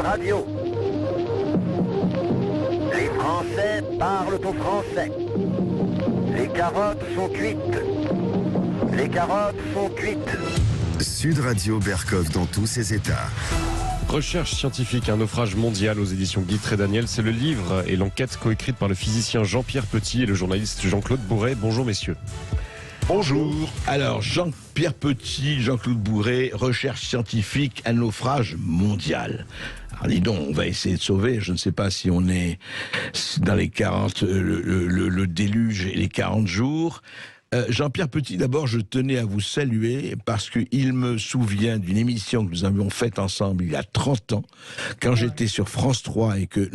Radio. Les Français parlent aux Français. Les carottes sont cuites. Les carottes sont cuites. Sud Radio Berkov dans tous ses états. Recherche scientifique, un naufrage mondial aux éditions Guy Trédaniel. C'est le livre et l'enquête coécrite par le physicien Jean-Pierre Petit et le journaliste Jean-Claude Bourret. Bonjour messieurs. Bonjour. Alors, Jean-Pierre Petit, Jean-Claude Bourret, recherche scientifique, un naufrage mondial. Alors, dis donc, on va essayer de sauver, je ne sais pas si on est dans les 40, le déluge et les 40 jours. Jean-Pierre Petit, d'abord, je tenais à vous saluer parce qu'il me souvient d'une émission que nous avions faite ensemble il y a 30 ans, quand j'étais sur France 3 et que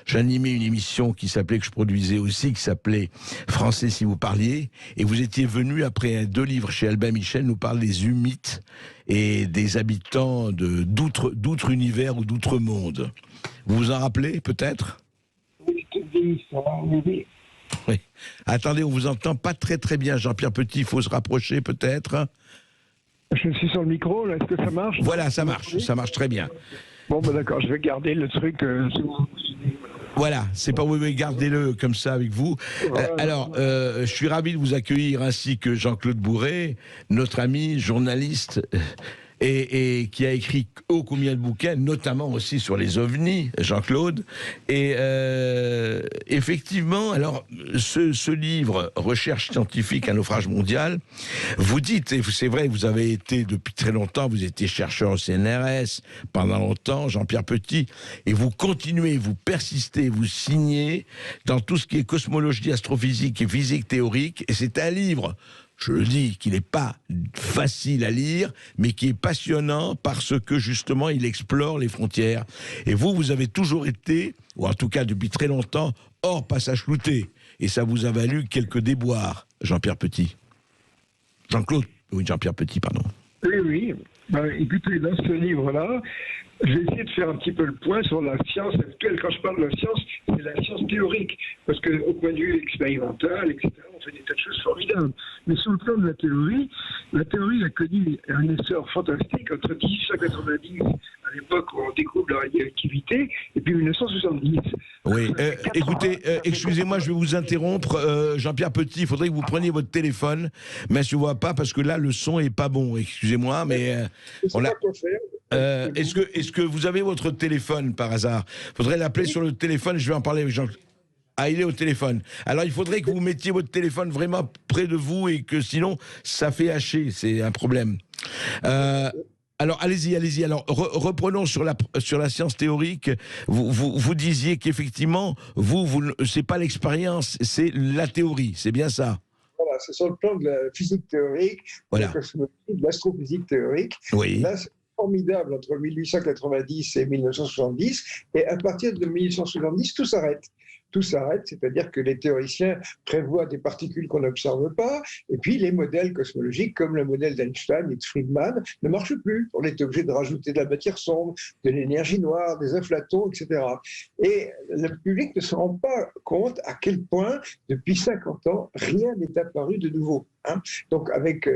j'animais une émission qui s'appelait, que je produisais aussi, qui s'appelait Français si vous parliez, et vous étiez venu après 2 livres chez Albin Michel nous parler des humites et des habitants d'outre-univers ou d'outre-monde. Vous vous en rappelez, peut-être ? Oui. Oui. Attendez, on vous entend pas très très bien, Jean-Pierre Petit, il faut se rapprocher peut-être. Je suis sur le micro, là, est-ce que ça marche ? Voilà, ça marche très bien. Bon, ben d'accord, je vais garder le truc. Voilà, c'est pas oui, gardez-le comme ça avec vous. Alors, je suis ravi de vous accueillir ainsi que Jean-Claude Bourret, notre ami journaliste. Et qui a écrit ô combien de bouquins, notamment aussi sur les ovnis, Jean-Claude. Et effectivement, alors, ce livre, Recherche scientifique, un naufrage mondial, vous dites, et c'est vrai, vous avez été depuis très longtemps, vous étiez chercheur au CNRS pendant longtemps, Jean-Pierre Petit, et vous continuez, vous persistez, vous signez dans tout ce qui est cosmologie, astrophysique et physique théorique, et c'est un livre, je le dis, qu'il n'est pas facile à lire, mais qui est passionnant parce que, justement, il explore les frontières. Et vous avez toujours été, ou en tout cas depuis très longtemps, hors passage flouté. Et ça vous a valu quelques déboires, Jean-Pierre Petit. Jean-Pierre Petit, pardon. Oui. Écoutez, dans ce livre-là, j'ai essayé de faire un petit peu le point sur la science actuelle. Quand je parle de la science, c'est la science théorique. Parce qu'au point de vue expérimental, etc., on fait des tas de choses formidables. Mais sur le plan de la théorie a connu un essor fantastique entre 1890, à l'époque où on découvre la radioactivité, et puis 1970. Oui, écoutez, excusez-moi, je vais vous interrompre. Jean-Pierre Petit, il faudrait que vous preniez votre téléphone, mais je ne vois pas parce que là, le son est pas bon. Excusez-moi, mais on a... Est-ce que vous avez votre téléphone par hasard ? Il faudrait l'appeler sur le téléphone, je vais en parler avec Jean. Ah, il est au téléphone. Alors, il faudrait que vous mettiez votre téléphone vraiment près de vous et que sinon, ça fait hacher, c'est un problème. Alors, allez-y. Alors, reprenons sur la science théorique. Vous disiez qu'effectivement, c'est pas l'expérience, c'est la théorie, c'est bien ça ? Voilà, c'est sur le plan de la physique théorique, de la cosmologie, de l'astrophysique théorique. Oui. Là, c'est formidable entre 1890 et 1970, et à partir de 1970, tout s'arrête. Tout s'arrête, c'est-à-dire que les théoriciens prévoient des particules qu'on n'observe pas, et puis les modèles cosmologiques, comme le modèle d'Einstein et de Friedman, ne marchent plus. On est obligé de rajouter de la matière sombre, de l'énergie noire, des inflatons, etc. Et le public ne se rend pas compte à quel point, depuis 50 ans, rien n'est apparu de nouveau. Donc, avec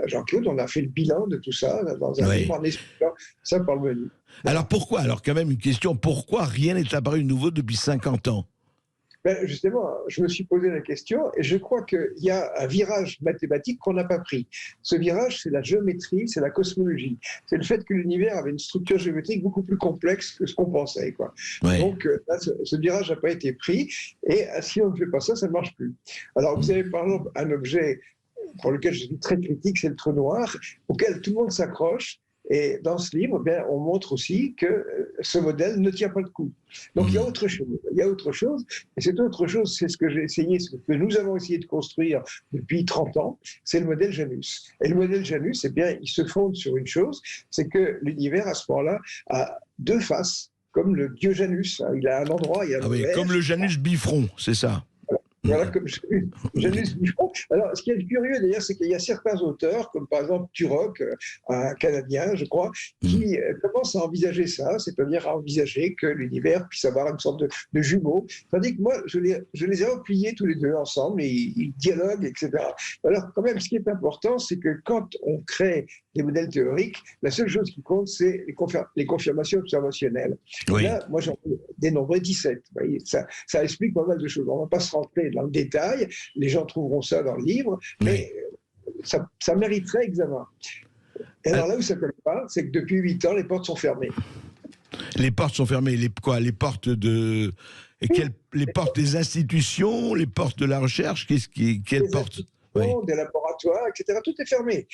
Jean-Claude, on a fait le bilan de tout ça dans un livre en expliquant ça par le menu. Alors pourquoi ? Alors quand même une question, pourquoi rien n'est apparu de nouveau depuis 50 ans ? Justement, je me suis posé la question et je crois qu'il y a un virage mathématique qu'on n'a pas pris. Ce virage, c'est la géométrie, c'est la cosmologie. C'est le fait que l'univers avait une structure géométrique beaucoup plus complexe que ce qu'on pensait, quoi. Ouais. Donc là, ce virage n'a pas été pris et si on ne fait pas ça, ça ne marche plus. Alors vous avez par exemple un objet pour lequel je suis très critique, c'est le trou noir, auquel tout le monde s'accroche. Et dans ce livre, on montre aussi que ce modèle ne tient pas le coup. Donc il y a autre chose. Et cette autre chose, c'est ce que ce que nous avons essayé de construire depuis 30 ans, c'est le modèle Janus. Et le modèle Janus, il se fonde sur une chose, c'est que l'univers, à ce moment-là, a 2 faces, comme le dieu Janus. Il a un endroit, il y a comme le Janus bifront, c'est ça. Voilà, comme Janus Buffon. Alors, ce qui est curieux, d'ailleurs, c'est qu'il y a certains auteurs, comme par exemple Turok, un Canadien, je crois, qui commencent à envisager ça, c'est-à-dire à envisager que l'univers puisse avoir une sorte de jumeau. Tandis que moi, je les ai repliés tous les deux ensemble, et ils dialoguent, etc. Alors, quand même, ce qui est important, c'est que quand on crée des modèles théoriques. La seule chose qui compte, c'est les confirmations observationnelles. Oui. Là, moi, j'en ai dénombré 17. Vous voyez, ça explique pas mal de choses. On ne va pas se rentrer dans le détail. Les gens trouveront ça dans le livre, mais ça mériterait examen. Et alors là où ça ne colle pas, c'est que depuis 8 ans, les portes sont fermées. Les portes sont fermées. Les portes de... les portes des institutions, les portes de la recherche, quelles portes? Des laboratoires, etc. Tout est fermé.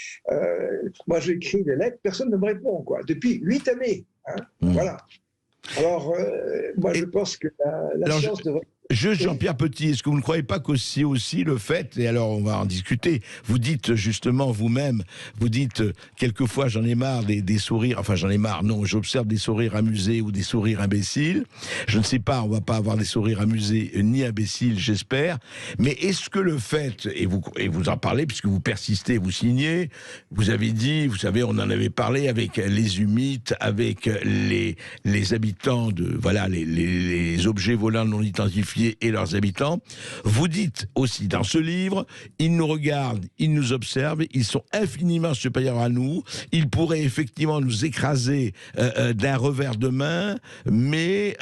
Moi, j'écris des lettres, personne ne me répond, quoi. Depuis 8 années. Voilà. Alors, moi, je pense que la science devrait... Jean-Pierre Petit, est-ce que vous ne croyez pas qu'aussi le fait, et alors on va en discuter, vous dites justement vous-même, vous dites quelquefois j'en ai marre des sourires, enfin j'en ai marre, non, j'observe des sourires amusés ou des sourires imbéciles, je ne sais pas, on va pas avoir des sourires amusés ni imbéciles, j'espère, mais est-ce que le fait, et vous en parlez puisque vous persistez, vous signez, vous avez dit, vous savez, on en avait parlé avec les humites, avec les habitants de, voilà, les objets volants non identifiés et leurs habitants. Vous dites aussi dans ce livre, ils nous regardent, ils nous observent, ils sont infiniment supérieurs à nous, ils pourraient effectivement nous écraser d'un revers de main, mais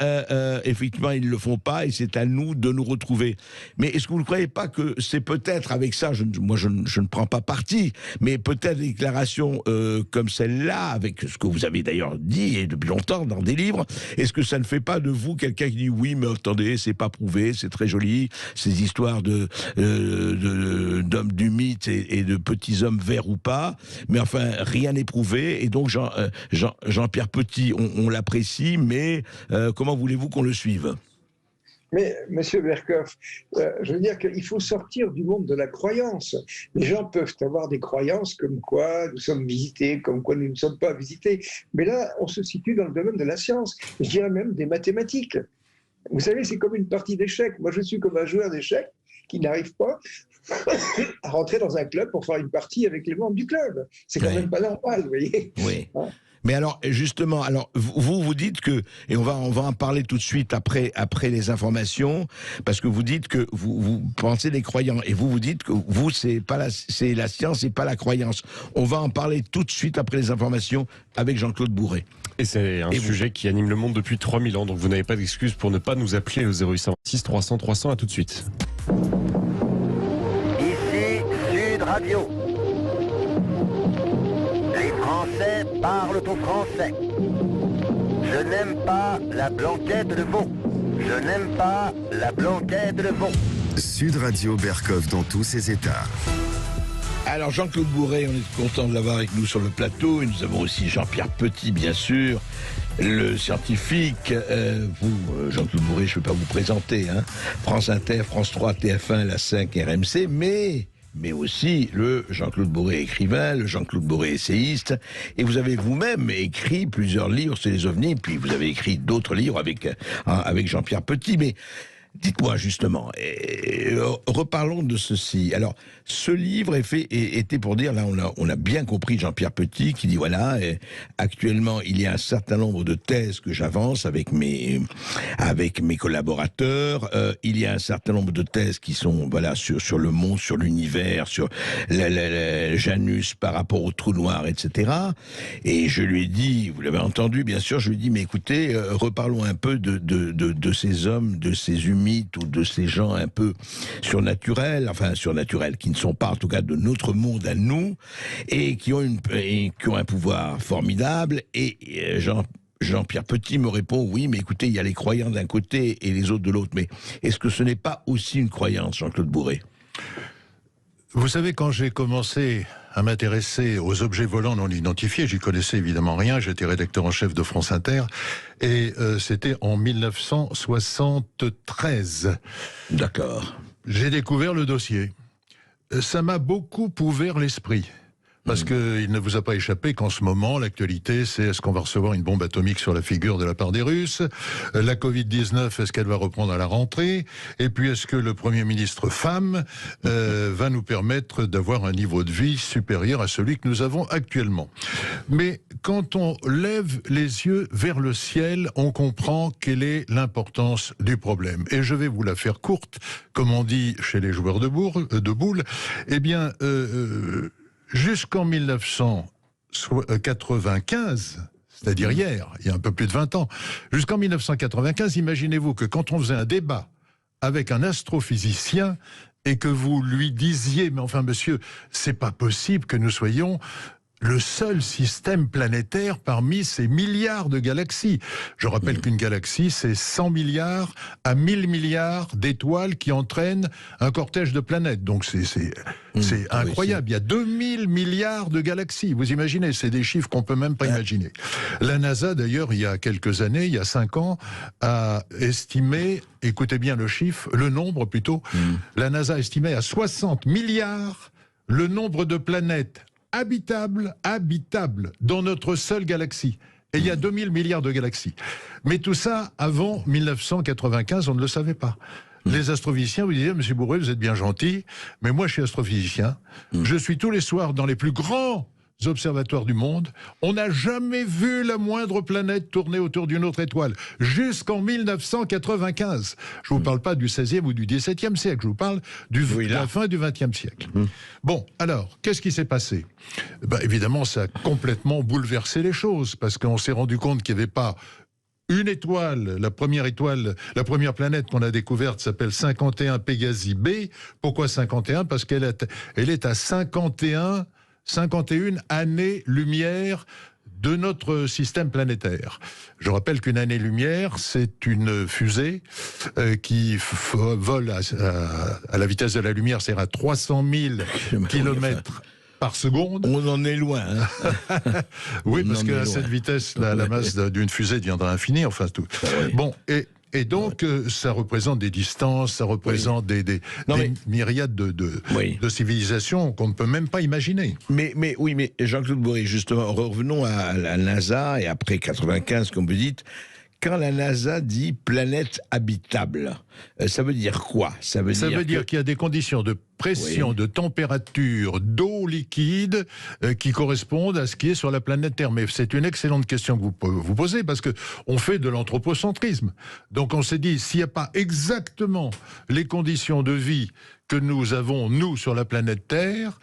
effectivement ils ne le font pas et c'est à nous de nous retrouver. Mais est-ce que vous ne croyez pas que c'est peut-être avec ça, moi je ne prends pas parti, mais peut-être des déclarations comme celle-là, avec ce que vous avez d'ailleurs dit et depuis longtemps dans des livres, est-ce que ça ne fait pas de vous quelqu'un qui dit oui mais attendez, c'est pas prouvé, c'est très joli, ces histoires d'hommes du mythe et de petits hommes verts ou pas, mais enfin rien n'est prouvé, et donc Jean-Pierre Petit, on l'apprécie, mais comment voulez-vous qu'on le suive ? Mais, Monsieur Berkoff, je veux dire qu'il faut sortir du monde de la croyance. Les gens peuvent avoir des croyances comme quoi nous sommes visités, comme quoi nous ne sommes pas visités. Mais là, on se situe dans le domaine de la science, je dirais même des mathématiques. Vous savez, c'est comme une partie d'échecs. Moi, je suis comme un joueur d'échecs qui n'arrive pas à rentrer dans un club pour faire une partie avec les membres du club. C'est quand même pas normal, vous voyez. Oui. Mais alors, justement, vous dites que, et on va en parler tout de suite après les informations, parce que vous dites que vous pensez les croyants, et vous dites que vous, c'est la science et pas la croyance. On va en parler tout de suite après les informations avec Jean-Claude Bourret. Et c'est un sujet qui anime le monde depuis 3000 ans, donc vous n'avez pas d'excuse pour ne pas nous appeler au 0826 300 300, à tout de suite. Ici Sud Radio. Les Français parlent au français. Je n'aime pas la blanquette de veau. Je n'aime pas la blanquette de veau. Sud Radio Berkoff dans tous ses états. Alors Jean-Claude Bourret, on est content de l'avoir avec nous sur le plateau, et nous avons aussi Jean-Pierre Petit, bien sûr, le scientifique. Vous, Jean-Claude Bourret, je ne vais pas vous présenter, hein. France Inter, France 3, TF1, la 5, RMC, mais aussi le Jean-Claude Bourret écrivain, le Jean-Claude Bourret essayiste, et vous avez vous-même écrit plusieurs livres sur les ovnis, puis vous avez écrit d'autres livres avec Jean-Pierre Petit, mais dites-moi justement, reparlons de ceci. Alors, ce livre était pour dire, là on a bien compris Jean-Pierre Petit qui dit voilà, actuellement il y a un certain nombre de thèses que j'avance avec mes collaborateurs, il y a un certain nombre de thèses qui sont voilà sur le monde, sur l'univers, sur Janus par rapport au trou noir, etc. Et je lui ai dit, vous l'avez entendu bien sûr, je lui ai dit mais écoutez, reparlons un peu de ces hommes, de ces mythes ou de ces gens un peu surnaturels, qui ne sont pas en tout cas de notre monde à nous, et qui ont un pouvoir formidable. Et Jean-Pierre Petit me répond oui, mais écoutez, il y a les croyants d'un côté et les autres de l'autre. Mais est-ce que ce n'est pas aussi une croyance, Jean-Claude Bourret ? Vous savez, quand j'ai commencé à m'intéresser aux objets volants non identifiés, j'y connaissais évidemment rien, j'étais rédacteur en chef de France Inter, et c'était en 1973. D'accord. J'ai découvert le dossier. Ça m'a beaucoup ouvert l'esprit. Parce qu'il ne vous a pas échappé qu'en ce moment, l'actualité, c'est est-ce qu'on va recevoir une bombe atomique sur la figure de la part des Russes ? La Covid-19, est-ce qu'elle va reprendre à la rentrée ? Et puis, est-ce que le Premier ministre femme va nous permettre d'avoir un niveau de vie supérieur à celui que nous avons actuellement ? Mais quand on lève les yeux vers le ciel, on comprend quelle est l'importance du problème. Et je vais vous la faire courte, comme on dit chez les joueurs de boules. Eh bien... jusqu'en 1960, 1995, c'est-à-dire hier, il y a un peu plus de 20 ans, jusqu'en 1995, imaginez-vous que quand on faisait un débat avec un astrophysicien et que vous lui disiez, mais enfin monsieur, c'est pas possible que nous soyons le seul système planétaire parmi ces milliards de galaxies. Je rappelle qu'une galaxie, c'est 100 milliards à 1000 milliards d'étoiles qui entraînent un cortège de planètes. Donc c'est incroyable. Il y a 2000 milliards de galaxies. Vous imaginez, c'est des chiffres qu'on peut même pas imaginer. La NASA, d'ailleurs, il y a quelques années, il y a 5 ans, a estimé, écoutez bien le chiffre, le nombre plutôt, la NASA estimait à 60 milliards le nombre de planètes habitable dans notre seule galaxie. Et il y a 2000 milliards de galaxies. Mais tout ça, avant 1995, on ne le savait pas. Les astrophysiciens vous disaient, monsieur Bourret, vous êtes bien gentil, mais moi je suis astrophysicien, je suis tous les soirs dans les plus grands observatoires du monde, on n'a jamais vu la moindre planète tourner autour d'une autre étoile, jusqu'en 1995. Je ne vous parle pas du 16e ou du 17e siècle, je vous parle de la fin du 20e siècle. Bon, alors, qu'est-ce qui s'est passé ? Évidemment, ça a complètement bouleversé les choses, parce qu'on s'est rendu compte qu'il n'y avait pas une étoile, la première planète qu'on a découverte s'appelle 51 Pégasi B. Pourquoi 51 ? Parce qu'elle est à 51 années-lumière de notre système planétaire. Je rappelle qu'une année-lumière, c'est une fusée qui vole à la vitesse de la lumière, c'est-à-dire à 300 000 km par seconde. On en est loin. Hein. Oui, parce qu'à cette vitesse, la masse d'une fusée deviendra infinie, enfin tout. Oui. Bon, et donc, ça représente des distances, ça représente des myriades de civilisations qu'on ne peut même pas imaginer. Mais Jean-Claude Bourret, justement, revenons à la NASA et après 95, comme vous dites. Quand la NASA dit planète habitable, ça veut dire quoi ? Ça veut dire qu'il y a des conditions de pression, de température, d'eau liquide qui correspondent à ce qui est sur la planète Terre. Mais c'est une excellente question que vous posez parce que on fait de l'anthropocentrisme. Donc on s'est dit, s'il n'y a pas exactement les conditions de vie que nous avons, nous, sur la planète Terre,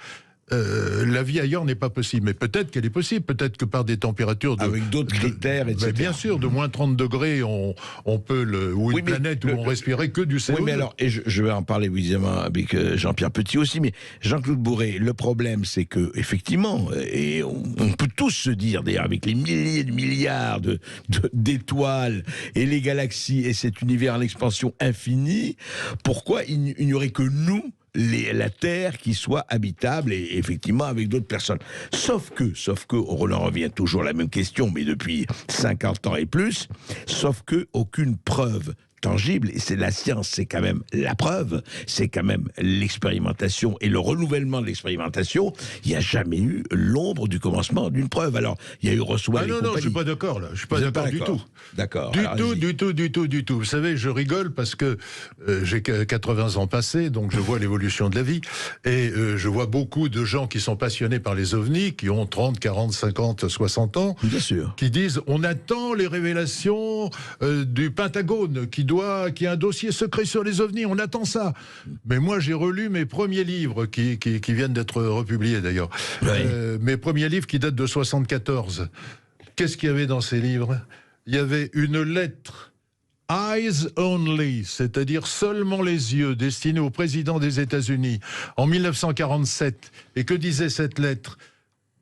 la vie ailleurs n'est pas possible. Mais peut-être qu'elle est possible, peut-être que par des températures... avec d'autres critères, etc. Bien sûr, de moins 30 degrés, on peut... Ou une planète où on respirait que du CO2. Oui, mais alors, et je vais en parler évidemment avec Jean-Pierre Petit aussi, mais Jean-Claude Bourret, le problème, c'est que effectivement, et on peut tous se dire, d'ailleurs, avec les milliers de milliards d'étoiles et les galaxies et cet univers en expansion infinie, pourquoi il n'y aurait que nous, la Terre qui soit habitable et effectivement avec d'autres personnes. Sauf que, on en revient toujours à la même question, mais depuis 50 ans et plus, sauf que aucune preuve tangible, et c'est la science, c'est quand même la preuve, c'est quand même l'expérimentation et le renouvellement de l'expérimentation, il n'y a jamais eu l'ombre du commencement d'une preuve. Alors, il y a eu Roswell. Non, je suis pas d'accord là, je suis pas d'accord du tout. D'accord. Du tout. Vous savez, je rigole parce que j'ai 80 ans passés, donc je vois l'évolution de la vie, et je vois beaucoup de gens qui sont passionnés par les ovnis, qui ont 30, 40, 50, 60 ans, bien sûr, qui disent, on attend les révélations du Pentagone, qui a un dossier secret sur les ovnis, on attend ça. Mais moi, j'ai relu mes premiers livres, qui viennent d'être republiés d'ailleurs. Oui. Mes premiers livres qui datent de 74. Qu'est-ce qu'il y avait dans ces livres ? Il y avait une lettre, Eyes Only, c'est-à-dire seulement les yeux, destinée au président des États-Unis en 1947. Et que disait cette lettre ?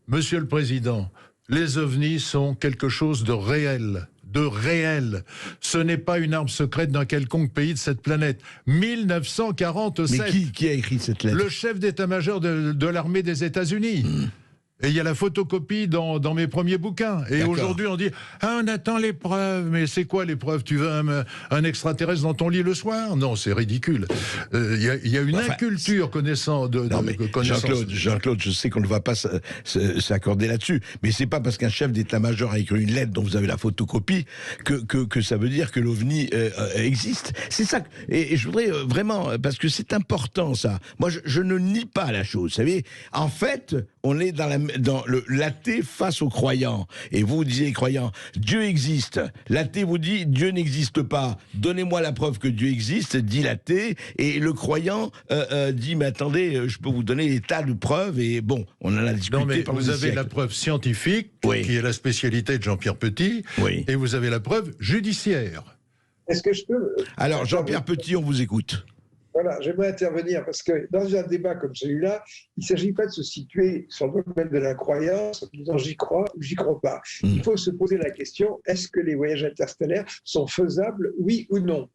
Monsieur le Président, les ovnis sont quelque chose de réel. Ce n'est pas une arme secrète d'un quelconque pays de cette planète. 1947. Mais qui a écrit cette lettre ? Le chef d'état-major de l'armée des États-Unis. Et il y a la photocopie dans mes premiers bouquins. Et aujourd'hui, on dit « Ah, on attend les preuves. » Mais c'est quoi les preuves ? Tu veux un extraterrestre dans ton lit le soir ? Non, c'est ridicule. Il y a une inculture connaissant de Jean-Claude, je sais qu'on ne va pas s'accorder là-dessus. Mais c'est pas parce qu'un chef d'état-major a écrit une lettre dont vous avez la photocopie que ça veut dire que l'OVNI existe. C'est ça. Et je voudrais vraiment, parce que c'est important ça. Moi, je ne nie pas la chose. Vous savez, en fait, on est dans dans l'athée face aux croyants. Et vous disiez, croyants, Dieu existe. L'athée vous dit, Dieu n'existe pas. Donnez-moi la preuve que Dieu existe, dit l'athée. Et le croyant dit, mais attendez, je peux vous donner des tas de preuves. Et bon, on en a discuté Non, mais pendant vous des avez siècles. la preuve scientifique, Oui. qui est la spécialité de Jean-Pierre Petit, Oui. et vous avez la preuve judiciaire. Est-ce que je peux... Alors, Jean-Pierre Petit, on vous écoute. Voilà, j'aimerais intervenir parce que dans un débat comme celui-là, il ne s'agit pas de se situer sur le domaine de la croyance en disant j'y crois ou j'y crois pas. Il faut se poser la question, est-ce que les voyages interstellaires sont faisables, oui ou non?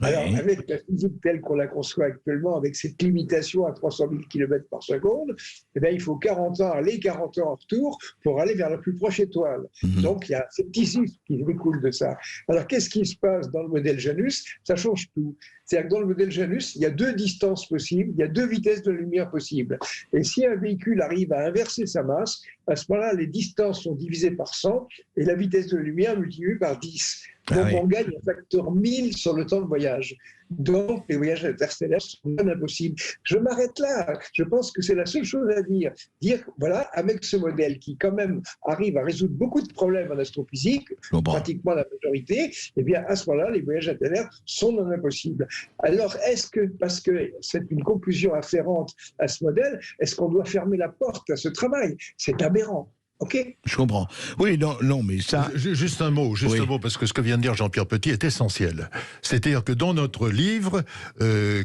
Alors, avec la physique telle qu'on la conçoit actuellement, avec cette limitation à 300 000 km par seconde, eh bien, il faut 40 ans aller, 40 ans en retour pour aller vers la plus proche étoile. Donc, il y a un scepticisme qui découle de ça. Alors, qu'est-ce qui se passe dans le modèle Janus? Ça change tout. C'est-à-dire que dans le modèle Janus, il y a 2 distances possibles, il y a 2 vitesses de lumière possibles. Et si un véhicule arrive à inverser sa masse, à ce moment-là, les distances sont divisées par 100 et la vitesse de lumière multipliée par 10. Donc, on gagne un facteur 1000 sur le temps de voyage. Donc, les voyages interstellaires sont bien impossibles. Je m'arrête là. Je pense que c'est la seule chose à dire. Dire, voilà, avec ce modèle qui, quand même, arrive à résoudre beaucoup de problèmes en astrophysique, pratiquement la majorité, eh bien, à ce moment-là, les voyages interstellaires sont non impossibles. Alors, est-ce que, parce que c'est une conclusion afférente à ce modèle, est-ce qu'on doit fermer la porte à ce travail? C'est aberrant. Ok. Je comprends. Oui, non, mais ça... Juste un mot, parce que ce que vient de dire Jean-Pierre Petit est essentiel. C'est-à-dire que dans notre livre,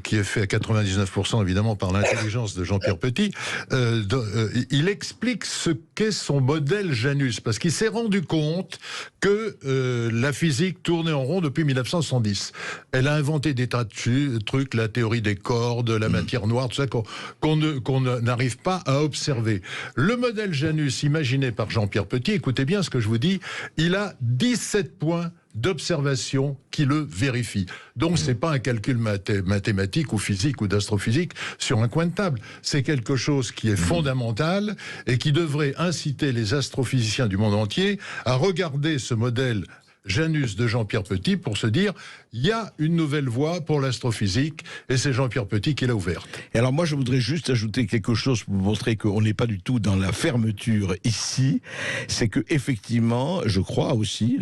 qui est fait à 99% évidemment par l'intelligence de Jean-Pierre Petit, il explique ce qu'est son modèle Janus, parce qu'il s'est rendu compte que la physique tournait en rond depuis 1970. Elle a inventé des tas de trucs, la théorie des cordes, la matière noire, tout ça qu'on n'arrive pas à observer. Le modèle Janus, imaginé par Jean-Pierre Petit, écoutez bien ce que je vous dis, il a 17 points d'observation qui le vérifient. Donc c'est pas un calcul mathématique ou physique ou d'astrophysique sur un coin de table. C'est quelque chose qui est fondamental et qui devrait inciter les astrophysiciens du monde entier à regarder ce modèle Janus de Jean-Pierre Petit pour se dire il y a une nouvelle voie pour l'astrophysique et c'est Jean-Pierre Petit qui l'a ouverte. Et alors moi je voudrais juste ajouter quelque chose pour vous montrer qu'on n'est pas du tout dans la fermeture ici, c'est que effectivement je crois aussi,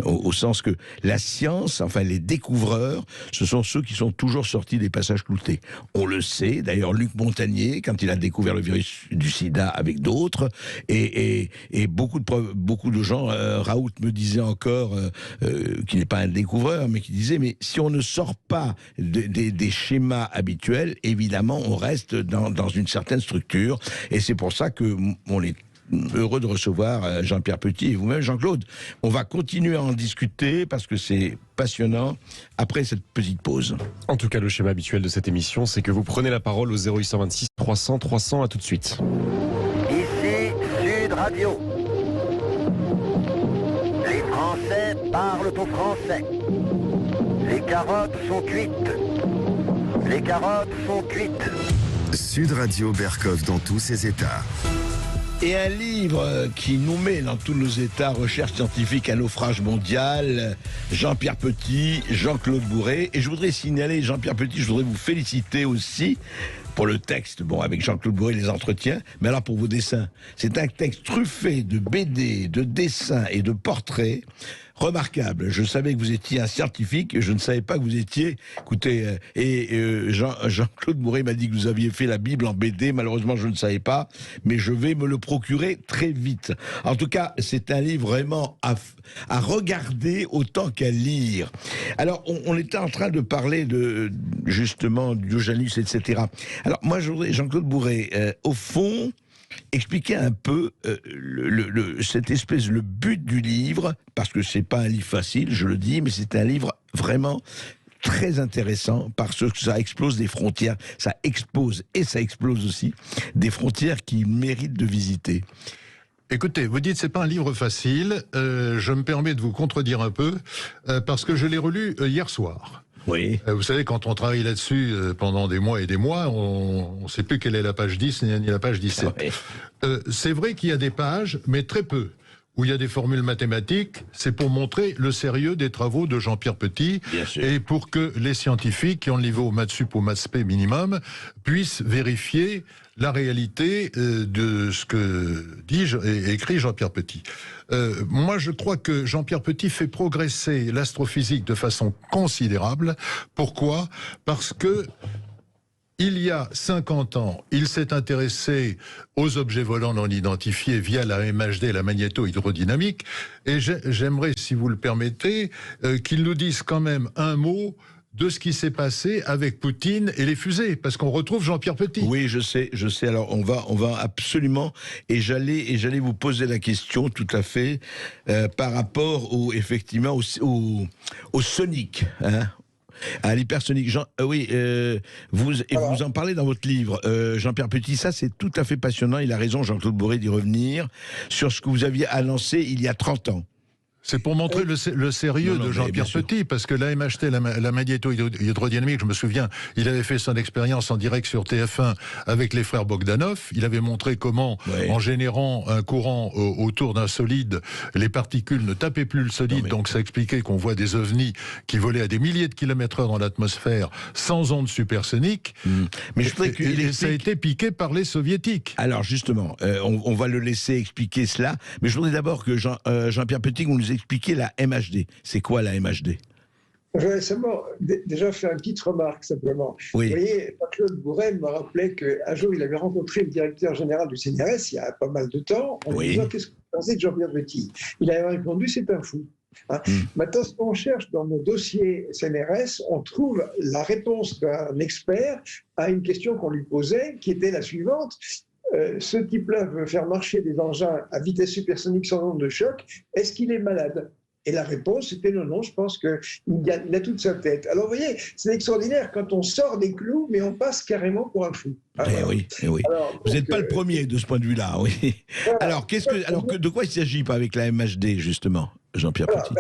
au sens que la science, enfin les découvreurs, ce sont ceux qui sont toujours sortis des passages cloutés. On le sait, d'ailleurs Luc Montagnier, quand il a découvert le virus du sida avec d'autres, et beaucoup de gens, Raoult me disait encore, qui n'est pas un découvreur, mais qui disait, mais si on ne sort pas des schémas habituels, évidemment, on reste dans une certaine structure. Et c'est pour ça que on est heureux de recevoir Jean-Pierre Petit et vous-même, Jean-Claude. On va continuer à en discuter parce que c'est passionnant après cette petite pause. En tout cas, le schéma habituel de cette émission, c'est que vous prenez la parole au 0826 300 300. À tout de suite. Ici Sud Radio. Les Français parlent au français. Les carottes sont cuites. Les carottes sont cuites. Sud Radio Berkov dans tous ses états. Et un livre qui nous met dans tous nos états, recherche scientifique à naufrage mondial, Jean-Pierre Petit, Jean-Claude Bourret. Et je voudrais signaler, Jean-Pierre Petit, je voudrais vous féliciter aussi pour le texte, bon, avec Jean-Claude Bourret, les entretiens, mais alors pour vos dessins. C'est un texte truffé de BD, de dessins et de portraits. Remarquable. Je savais que vous étiez un scientifique, je ne savais pas que vous étiez... Écoutez, Jean-Claude Bourret m'a dit que vous aviez fait la Bible en BD, malheureusement je ne savais pas, mais je vais me le procurer très vite. En tout cas, c'est un livre vraiment à regarder autant qu'à lire. Alors, on était en train de parler de, justement, du Janus, etc. Alors, moi, je voudrais, Jean-Claude Bourret, au fond... expliquer un peu cette espèce, le but du livre, parce que c'est pas un livre facile, je le dis, mais c'est un livre vraiment très intéressant parce que ça explose des frontières, ça expose et ça explose aussi des frontières qui méritent de visiter. Écoutez, vous dites c'est pas un livre facile, je me permets de vous contredire un peu, parce que je l'ai relu hier soir. Oui. Vous savez, quand on travaille là-dessus pendant des mois et des mois, on ne sait plus quelle est la page 10 ni la page 17. Oui. C'est vrai qu'il y a des pages, mais très peu, où il y a des formules mathématiques, c'est pour montrer le sérieux des travaux de Jean-Pierre Petit et pour que les scientifiques qui ont le niveau maths sup ou maths spé minimum puissent vérifier la réalité de ce que dit et écrit Jean-Pierre Petit. Moi, je crois que Jean-Pierre Petit fait progresser l'astrophysique de façon considérable. Pourquoi ? Parce que il y a 50 ans, il s'est intéressé aux objets volants non identifiés via la MHD, la magnéto-hydrodynamique, et j'aimerais, si vous le permettez, qu'il nous dise quand même un mot de ce qui s'est passé avec Poutine et les fusées, parce qu'on retrouve Jean-Pierre Petit. Oui, je sais. Alors, on va absolument, et j'allais vous poser la question tout à fait par rapport effectivement au sonique, hein. À l'hypersonique. Vous en parlez dans votre livre, Jean-Pierre Petit. Ça, c'est tout à fait passionnant. Il a raison, Jean-Claude Bourré, d'y revenir sur ce que vous aviez annoncé il y a 30 ans. C'est pour montrer le sérieux de Jean-Pierre Petit, parce que la MHT, la magnéto-hydrodynamique, je me souviens, il avait fait son expérience en direct sur TF1 avec les frères Bogdanov. Il avait montré comment, en générant un courant autour d'un solide, les particules ne tapaient plus le solide, donc ça expliquait qu'on voit des ovnis qui volaient à des milliers de kilomètres/heure dans l'atmosphère sans ondes supersoniques. Mais je voudrais qu'il ça a été piqué par les soviétiques. Alors justement, on va le laisser expliquer cela, mais je voudrais d'abord que Jean-Pierre Petit, vous nous expliquez la MHD. C'est quoi la MHD ? Je vais seulement déjà faire une petite remarque simplement. Oui. Vous voyez, Claude Bourrel me rappelait qu'un jour il avait rencontré le directeur général du CNRS il y a pas mal de temps en lui disant qu'est-ce que vous pensez de Jean-Pierre Petit ? Il avait répondu c'est un fou. Hein. Maintenant, si on cherche dans nos dossiers CNRS, on trouve la réponse d'un expert à une question qu'on lui posait qui était la suivante. Ce type-là veut faire marcher des engins à vitesse supersonique sans onde de choc, est-ce qu'il est malade ? Et la réponse était non, je pense qu'il a toute sa tête. Alors vous voyez, c'est extraordinaire quand on sort des clous, mais on passe carrément pour un fou. Oui. Alors, vous n'êtes pas le premier de ce point de vue-là, oui. Alors, de quoi il s'agit avec la MHD, justement, Jean-Pierre Petit ?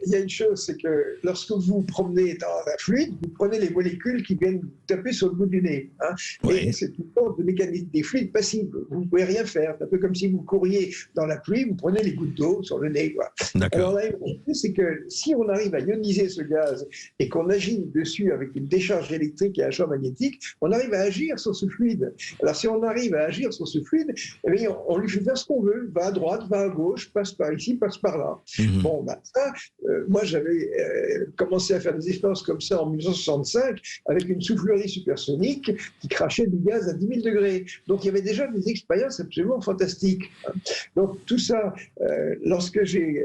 Il y a une chose, c'est que lorsque vous vous promenez dans un fluide, vous prenez les molécules qui viennent vous taper sur le bout du nez. Hein, et c'est une sorte de mécanisme des fluides passifs. Vous ne pouvez rien faire. C'est un peu comme si vous couriez dans la pluie, vous prenez les gouttes d'eau sur le nez. Quoi. Alors la réponse, c'est que si on arrive à ioniser ce gaz et qu'on agit dessus avec une décharge électrique et un champ magnétique, on arrive à agir sur ce fluide. Alors si on arrive à agir sur ce fluide, eh bien, on lui fait faire ce qu'on veut. Va à droite, va à gauche, passe par ici, passe par là. Bon, ça... moi, j'avais commencé à faire des expériences comme ça en 1965 avec une soufflerie supersonique qui crachait du gaz à 10 000 degrés. Donc, il y avait déjà des expériences absolument fantastiques. Donc, tout ça, lorsque j'ai,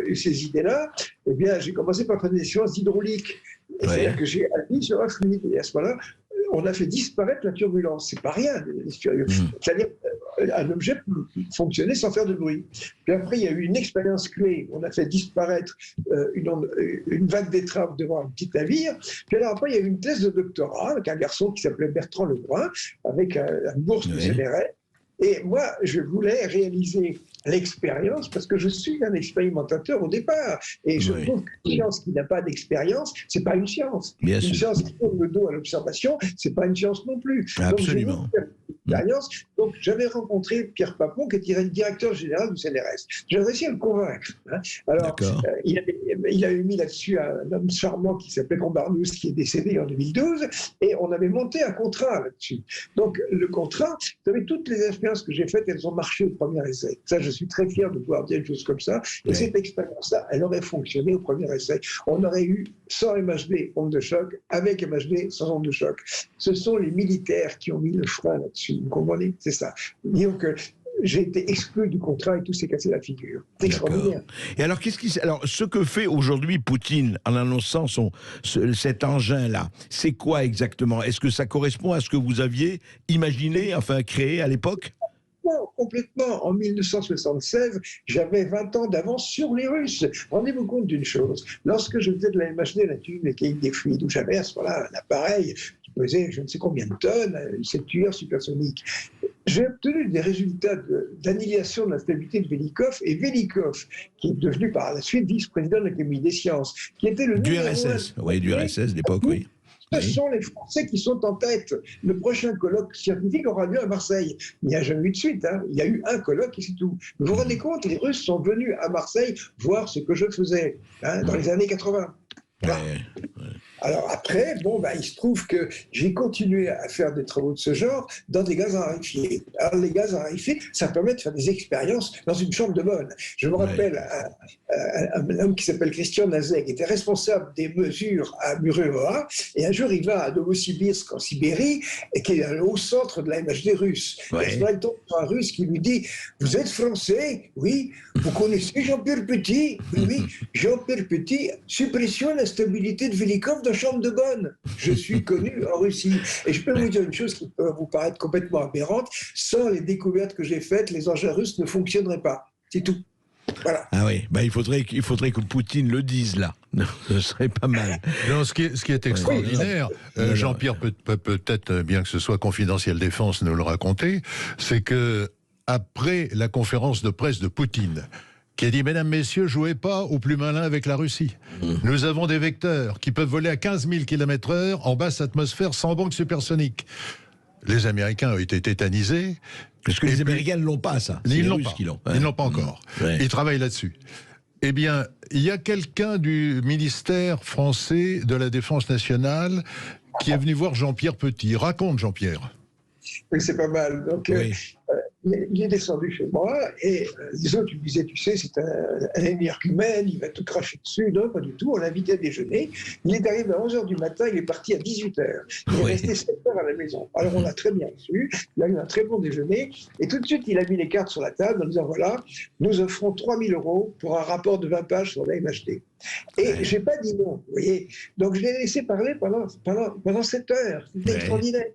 eu ces idées-là, eh bien, j'ai commencé par faire des sciences hydrauliques. C'est-à-dire que j'ai appuyé sur un fluide. Et à ce moment-là, on a fait disparaître la turbulence. C'est pas rien. C'est-à-dire un objet peut fonctionner sans faire de bruit. Puis après, il y a eu une expérience clé. On a fait disparaître une vague d'étrave devant un petit navire. Puis alors après, il y a eu une thèse de doctorat avec un garçon qui s'appelait Bertrand Lebrun, avec une bourse du CNRS. Et moi, je voulais réaliser l'expérience parce que je suis un expérimentateur au départ. Et je trouve qu'une science qui n'a pas d'expérience, c'est pas une science. Une science qui tourne le dos à l'observation, c'est pas une science non plus. Absolument. Donc, j'avais rencontré Pierre Papon, qui était directeur général du CNRS. J'ai réussi à le convaincre. Hein. Alors, il avait mis là-dessus un homme charmant qui s'appelait Combarnous, qui est décédé en 2012, et on avait monté un contrat là-dessus. Donc, le contrat, vous savez, toutes les expériences que j'ai faites, elles ont marché au premier essai. Ça, je suis très fier de pouvoir dire une chose comme ça. Et cette expérience-là, elle aurait fonctionné au premier essai. On aurait eu sans MHD, onde de choc, avec MHD, sans onde de choc. Ce sont les militaires qui ont mis le frein là-dessus. Vous comprenez ? C'est ça. Disons que j'ai été exclu du contrat et tout s'est cassé la figure. C'est extraordinaire. Et alors, ce que fait aujourd'hui Poutine en annonçant cet engin-là, c'est quoi exactement ? Est-ce que ça correspond à ce que vous aviez imaginé, enfin créé à l'époque ? Non, complètement. En 1976, j'avais 20 ans d'avance sur les Russes. Rendez-vous compte d'une chose. Lorsque je faisais de la MHD, la tube mécanique des fluides, où j'avais à ce moment-là un appareil qui pesait je ne sais combien de tonnes, une septuaire supersonique, j'ai obtenu des résultats d'annihilation de la stabilité de Velikov, et Velikov, qui est devenu par la suite vice-président de l'Académie des sciences, qui était le du RSS, du RSS d'époque, oui. Ce sont les Français qui sont en tête. Le prochain colloque scientifique aura lieu à Marseille. Il n'y a jamais eu de suite. Il y a eu un colloque et c'est tout. Vous vous rendez compte, les Russes sont venus à Marseille voir ce que je faisais dans les années 80. Alors après, il se trouve que j'ai continué à faire des travaux de ce genre dans des gaz à raréfier. Alors les gaz à raréfier, ça permet de faire des expériences dans une chambre de bonne. Je me rappelle un homme qui s'appelle Christian Nazek, qui était responsable des mesures à Mururoa, et un jour il va à Novosibirsk en Sibérie, et qui est au centre de la MHD russe. Et à ce moment-là, il tombe sur un Russe qui lui dit « Vous êtes français ? Oui. Vous connaissez Jean-Pierre Petit ? Oui. Jean-Pierre Petit, suppression de la stabilité de Velikov dans chambre de bonne. Je suis connu en Russie. Et je peux vous dire une chose qui peut vous paraître complètement aberrante. Sans les découvertes que j'ai faites, les engins russes ne fonctionneraient pas. C'est tout. Voilà. Ah oui, il faudrait que Poutine le dise là. Ce serait pas mal. Non, ce qui est extraordinaire, Jean-Pierre peut-être, bien que ce soit confidentiel défense, nous le raconter, c'est que après la conférence de presse de Poutine, qui a dit « Mesdames, Messieurs, jouez pas au plus malin avec la Russie. Nous avons des vecteurs qui peuvent voler à 15 000 km/h en basse atmosphère sans banque supersonique. » Les Américains ont été tétanisés. Parce que les Américains ne l'ont pas, ça. Ils ne l'ont pas. Ils ne l'ont pas encore. Ils travaillent là-dessus. Eh bien, il y a quelqu'un du ministère français de la Défense nationale qui est venu voir Jean-Pierre Petit. Raconte, Jean-Pierre. Oui, c'est pas mal. Donc, il est descendu chez moi et les autres lui disaient, tu sais, c'est un énergumène, il va tout cracher dessus. Non, pas du tout. On l'invitait à déjeuner. Il est arrivé à 11h du matin, il est parti à 18h. Il est resté 7 heures à la maison. Alors, on l'a très bien reçu. Il a eu un très bon déjeuner. Et tout de suite, il a mis les cartes sur la table en disant, voilà, nous offrons 3 000 € pour un rapport de 20 pages sur la MHD. Et je n'ai pas dit non, vous voyez. Donc, je l'ai laissé parler pendant 7 heures. C'était extraordinaire.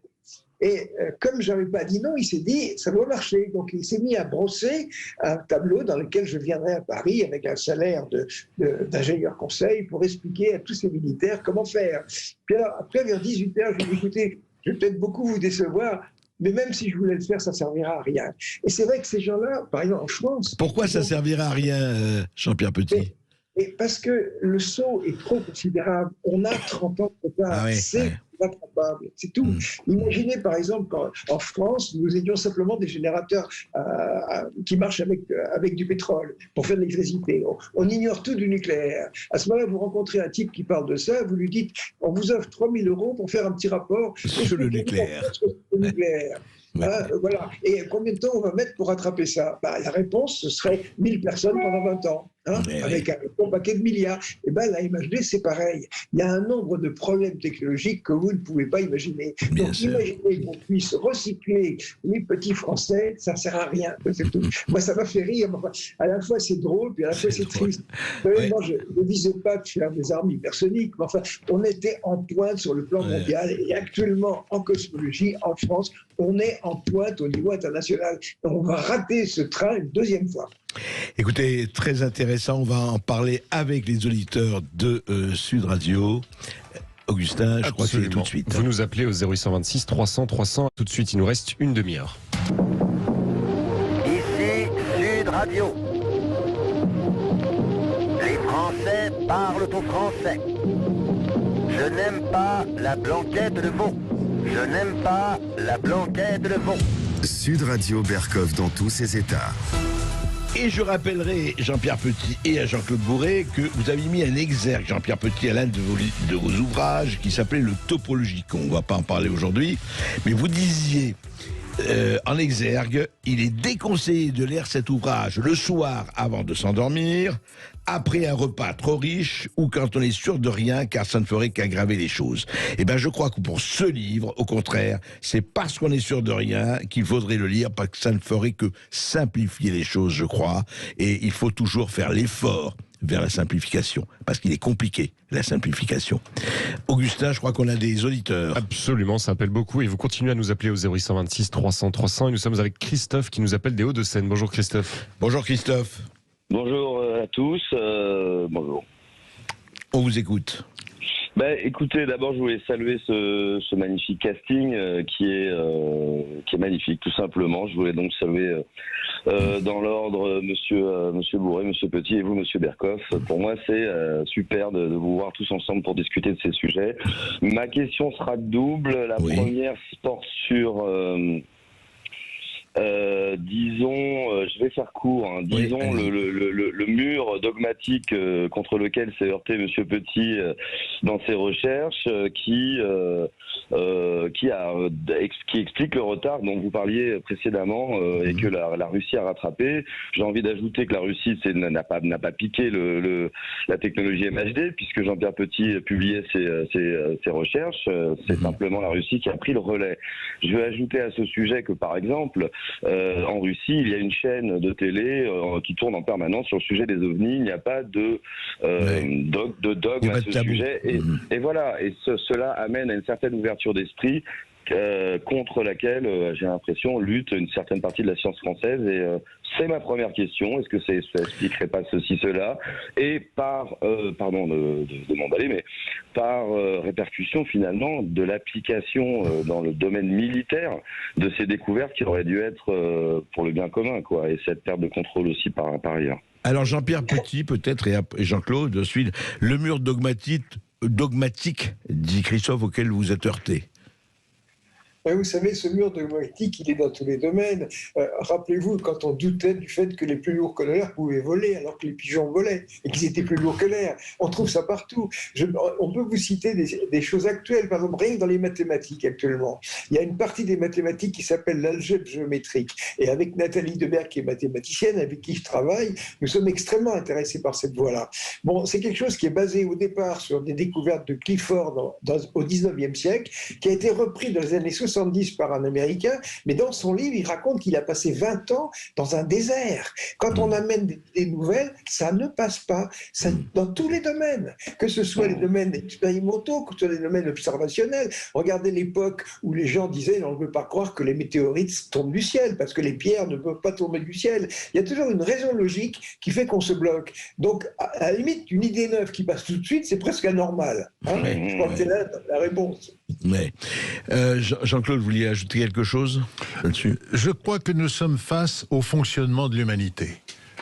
Et comme je n'avais pas dit non, il s'est dit, ça doit marcher. Donc il s'est mis à brosser un tableau dans lequel je viendrai à Paris avec un salaire d'ingénieur conseil pour expliquer à tous ces militaires comment faire. Puis alors, après, vers 18h, je lui ai dit, écoutez, je vais peut-être beaucoup vous décevoir, mais même si je voulais le faire, ça ne servira à rien. Et c'est vrai que ces gens-là, par exemple en France... Pourquoi ça ne servira à rien, Jean-Pierre Petit ? Et parce que le saut est trop considérable. On a 30 ans de retard. C'est incroyable. C'est tout. Imaginez, par exemple, qu'en France, nous ayons simplement des générateurs qui marchent avec du pétrole pour faire de l'électricité. On ignore tout du nucléaire. À ce moment-là, vous rencontrez un type qui parle de ça, vous lui dites, on vous offre 3 000 € pour faire un petit rapport sur le nucléaire. Voilà. Et combien de temps on va mettre pour rattraper ça ? La réponse, ce serait 1000 personnes pendant 20 ans, avec un bon paquet de milliards. Et la MHD, c'est pareil. Il y a un nombre de problèmes technologiques que vous ne pouvez pas imaginer. Donc, imaginez qu'on puisse recycler les petits Français, ça ne sert à rien. C'est tout. Moi, ça m'a fait rire. À la fois, c'est drôle, puis à la fois, c'est triste. Moi, je ne visais pas de faire des armes hypersoniques, mais enfin, on était en pointe sur le plan mondial. Et actuellement, en cosmologie, en France, on est en pointe au niveau international. On va rater ce train une deuxième fois. Écoutez, très intéressant, on va en parler avec les auditeurs de Sud Radio. Augustin, je crois que c'est tout de suite. Vous nous appelez au 0826 300 300. Tout de suite, il nous reste une demi-heure. Ici Sud Radio. Les Français parlent au français. Je n'aime pas la blanquette de veau. Je n'aime pas la blanquette de veau. Sud Radio Berkov dans tous ses états. Et je rappellerai, Jean-Pierre Petit et à Jean-Claude Bourré, que vous avez mis un exergue, Jean-Pierre Petit, à l'un de vos ouvrages qui s'appelait Le Topologicon. On ne va pas en parler aujourd'hui, mais vous disiez en exergue, il est déconseillé de lire cet ouvrage le soir avant de s'endormir, après un repas trop riche ou quand on est sûr de rien, car ça ne ferait qu'aggraver les choses. Eh bien, je crois que pour ce livre, au contraire, c'est parce qu'on est sûr de rien qu'il faudrait le lire, parce que ça ne ferait que simplifier les choses, je crois. Et il faut toujours faire l'effort vers la simplification, parce qu'il est compliqué, la simplification. Augustin, je crois qu'on a des auditeurs. Absolument, ça appelle beaucoup, et vous continuez à nous appeler au 0826 300 300, et nous sommes avec Christophe qui nous appelle des Hauts-de-Seine. Bonjour Christophe. Bonjour Christophe. Bonjour à tous, bonjour. On vous écoute. Écoutez, d'abord je voulais saluer ce magnifique casting qui est magnifique, tout simplement. Je voulais donc saluer dans l'ordre Monsieur Bourret, Monsieur Petit et vous, Monsieur Berkoff. Pour moi, c'est super de vous voir tous ensemble pour discuter de ces sujets. Ma question sera double. La première porte sur je vais faire court, disons le mur dogmatique contre lequel s'est heurté Monsieur Petit dans ses recherches, qui explique le retard dont vous parliez précédemment et que la Russie a rattrapé. J'ai envie d'ajouter que la Russie n'a pas piqué la technologie MHD, puisque Jean-Pierre Petit publiait ses recherches. C'est simplement la Russie qui a pris le relais. Je vais ajouter à ce sujet que, par exemple, en Russie, il y a une chaîne de télé qui tourne en permanence sur le sujet des ovnis. Il n'y a pas de dogme à ce sujet. Et voilà. Et cela amène à une certaine ouverture d'esprit contre laquelle, j'ai l'impression, lutte une certaine partie de la science française. Et c'est ma première question. Est-ce que ça expliquerait pas ceci, cela? Et pardon de m'emballer, mais par répercussion, finalement, de l'application dans le domaine militaire de ces découvertes qui auraient dû être pour le bien commun, quoi. Et cette perte de contrôle aussi par ailleurs. Alors Jean-Pierre Petit, peut-être, et Jean-Claude, ensuite, le mur dogmatique, dit Christophe, auquel vous êtes heurté. Vous savez, ce mur dogmatique, il est dans tous les domaines. Rappelez-vous, quand on doutait du fait que les plus lourds que l'air pouvaient voler, alors que les pigeons volaient, et qu'ils étaient plus lourds que l'air. On trouve ça partout. On peut vous citer des choses actuelles, par exemple, rien que dans les mathématiques actuellement. Il y a une partie des mathématiques qui s'appelle l'algèbre géométrique. Et avec Nathalie Deberg, qui est mathématicienne, avec qui je travaille, nous sommes extrêmement intéressés par cette voie-là. Bon, c'est quelque chose qui est basé au départ sur des découvertes de Clifford au 19e siècle, qui a été repris dans les années 70 par un Américain, mais dans son livre, il raconte qu'il a passé 20 ans dans un désert. Quand on amène des nouvelles, ça ne passe pas. Ça, dans tous les domaines, que ce soit les domaines expérimentaux, que ce soit les domaines observationnels. Regardez l'époque où les gens disaient on ne peut pas croire que les météorites tombent du ciel, parce que les pierres ne peuvent pas tomber du ciel. Il y a toujours une raison logique qui fait qu'on se bloque. Donc, à la limite, une idée neuve qui passe tout de suite, c'est presque anormal. Je crois que c'est là la réponse. Mais Jean-Claude, vous vouliez ajouter quelque chose là-dessus? Je crois que nous sommes face au fonctionnement de l'humanité.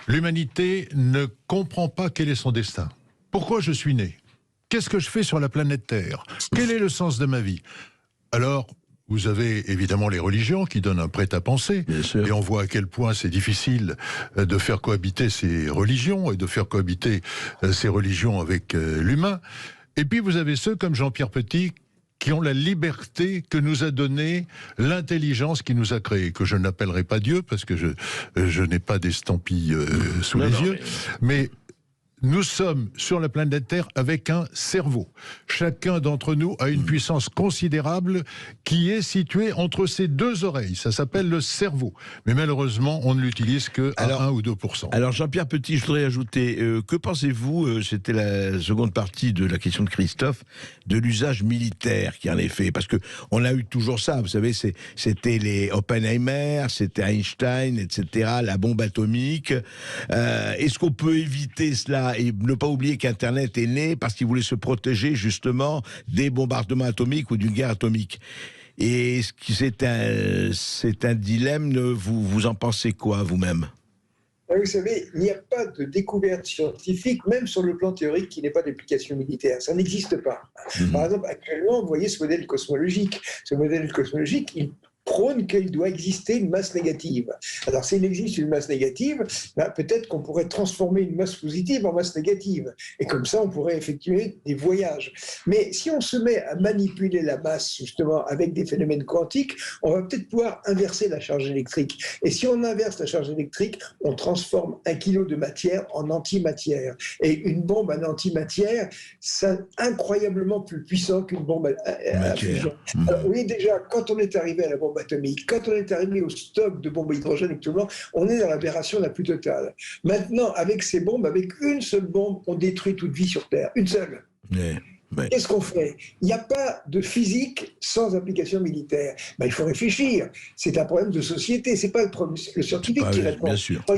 L'humanité ne comprend pas quel est son destin. Pourquoi je suis né? Qu'est-ce que je fais sur la planète Terre? Quel est le sens de ma vie? Alors, vous avez évidemment les religions qui donnent un prêt-à-penser, et on voit à quel point c'est difficile de faire cohabiter ces religions et de faire cohabiter ces religions avec l'humain. Et puis vous avez ceux comme Jean-Pierre Petit qui ont la liberté que nous a donnée l'intelligence qui nous a créés, que je n'appellerai pas Dieu parce que je n'ai pas d'estampille sous les yeux, mais nous sommes sur la planète Terre avec un cerveau. Chacun d'entre nous a une puissance considérable qui est située entre ses deux oreilles. Ça s'appelle le cerveau. Mais malheureusement, on ne l'utilise que à 1 ou 2%. Alors Jean-Pierre Petit, je voudrais ajouter, que pensez-vous, c'était la seconde partie de la question de Christophe, de l'usage militaire qui en est fait? Parce qu'on a eu toujours ça, vous savez, c'était les Oppenheimer, c'était Einstein, etc., la bombe atomique. Est-ce qu'on peut éviter cela et ne pas oublier qu'Internet est né parce qu'il voulait se protéger justement des bombardements atomiques ou d'une guerre atomique? Et c'est un dilemme, vous en pensez quoi vous-même? Vous savez, il n'y a pas de découverte scientifique, même sur le plan théorique, qui n'ait pas d'application militaire. Ça n'existe pas. Par exemple, actuellement, vous voyez ce modèle cosmologique. Ce modèle cosmologique, il prône qu'il doit exister une masse négative. Alors, s'il existe une masse négative, peut-être qu'on pourrait transformer une masse positive en masse négative. Et comme ça, on pourrait effectuer des voyages. Mais si on se met à manipuler la masse, justement, avec des phénomènes quantiques, on va peut-être pouvoir inverser la charge électrique. Et si on inverse la charge électrique, on transforme 1 kilo de matière en antimatière. Et une bombe en antimatière, c'est incroyablement plus puissant qu'une bombe à fusion. Alors, oui, déjà, quand on est arrivé à la bombe atomique, quand on est arrivé au stock de bombes à hydrogène actuellement, on est dans l'aberration la plus totale. Maintenant, avec ces bombes, avec une seule bombe, on détruit toute vie sur Terre. Une seule. Qu'est-ce qu'on fait? Il n'y a pas de physique sans application militaire. Il faut réfléchir. C'est un problème de société. C'est pas le scientifique qui répond.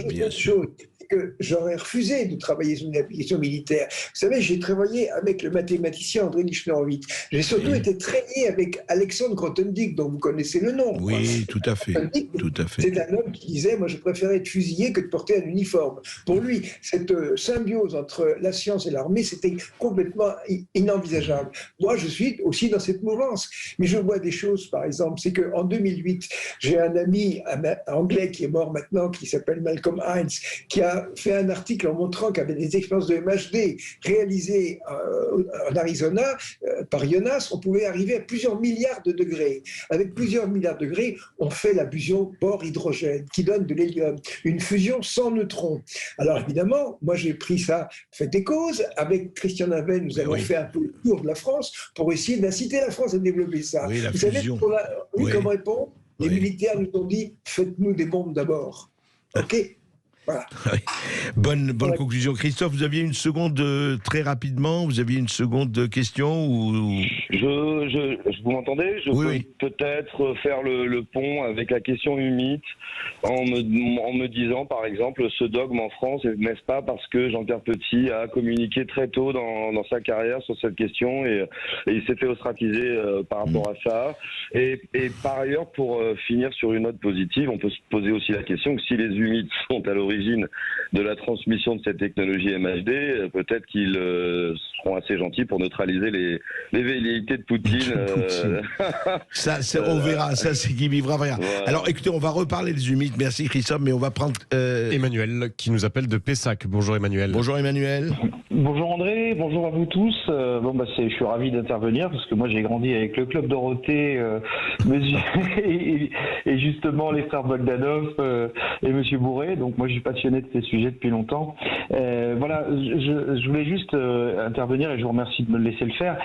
Bien sûr. c'est que j'aurais refusé de travailler sur une application militaire. Vous savez, j'ai travaillé avec le mathématicien André Lichner-Horvitz. J'ai surtout été très lié avec Alexandre Grothendieck, dont vous connaissez le nom. Oui, tout à fait. Tout à fait. C'est un homme qui disait, moi je préférais être fusillé que de porter un uniforme. Pour lui, cette symbiose entre la science et l'armée, c'était complètement inenvisageable. Moi, je suis aussi dans cette mouvance. Mais je vois des choses, par exemple, c'est qu'en 2008, j'ai un ami anglais qui est mort maintenant, qui s'appelle Malcolm Hines, qui a fait un article en montrant qu'avec des expériences de MHD réalisées en Arizona, par Jonas, on pouvait arriver à plusieurs milliards de degrés. Avec plusieurs milliards de degrés, on fait la fusion bore-hydrogène, qui donne de l'hélium, une fusion sans neutrons. Alors évidemment, moi j'ai pris ça fait des causes. Avec Christian Navel, nous avons fait un peu le tour de la France pour essayer d'inciter la France à développer ça. Oui, la Vous fusion. savez, comme réponse, les militaires nous ont dit, faites-nous des bombes d'abord. OK. Voilà. Bonne conclusion. Christophe, vous aviez une seconde très rapidement, vous aviez une seconde question ou... Vous m'entendez? Je peux peut-être faire le pont avec la question humide en me disant, par exemple, ce dogme en France, n'est-ce pas parce que Jean-Pierre Petit a communiqué très tôt dans sa carrière sur cette question et il s'est fait ostratiser par rapport à ça. Et par ailleurs, pour finir sur une note positive, on peut se poser aussi la question que si les humides sont à l'origine de la transmission de cette technologie MHD, peut-être qu'ils seront assez gentils pour neutraliser les velléités de Poutine. Ça, on verra, ça c'est qui vivra rien. Voilà. Alors écoutez, on va reparler des humides, merci Christophe, mais on va prendre... Emmanuel qui nous appelle de Pessac. Bonjour Emmanuel. Bonjour Emmanuel. Bonjour André, bonjour à vous tous. Je suis ravi d'intervenir parce que moi j'ai grandi avec le club Dorothée et justement les frères Bogdanov et Monsieur Bourré. Donc moi je suis passionné de ces sujets depuis longtemps. Je voulais juste intervenir et je vous remercie de me laisser le faire.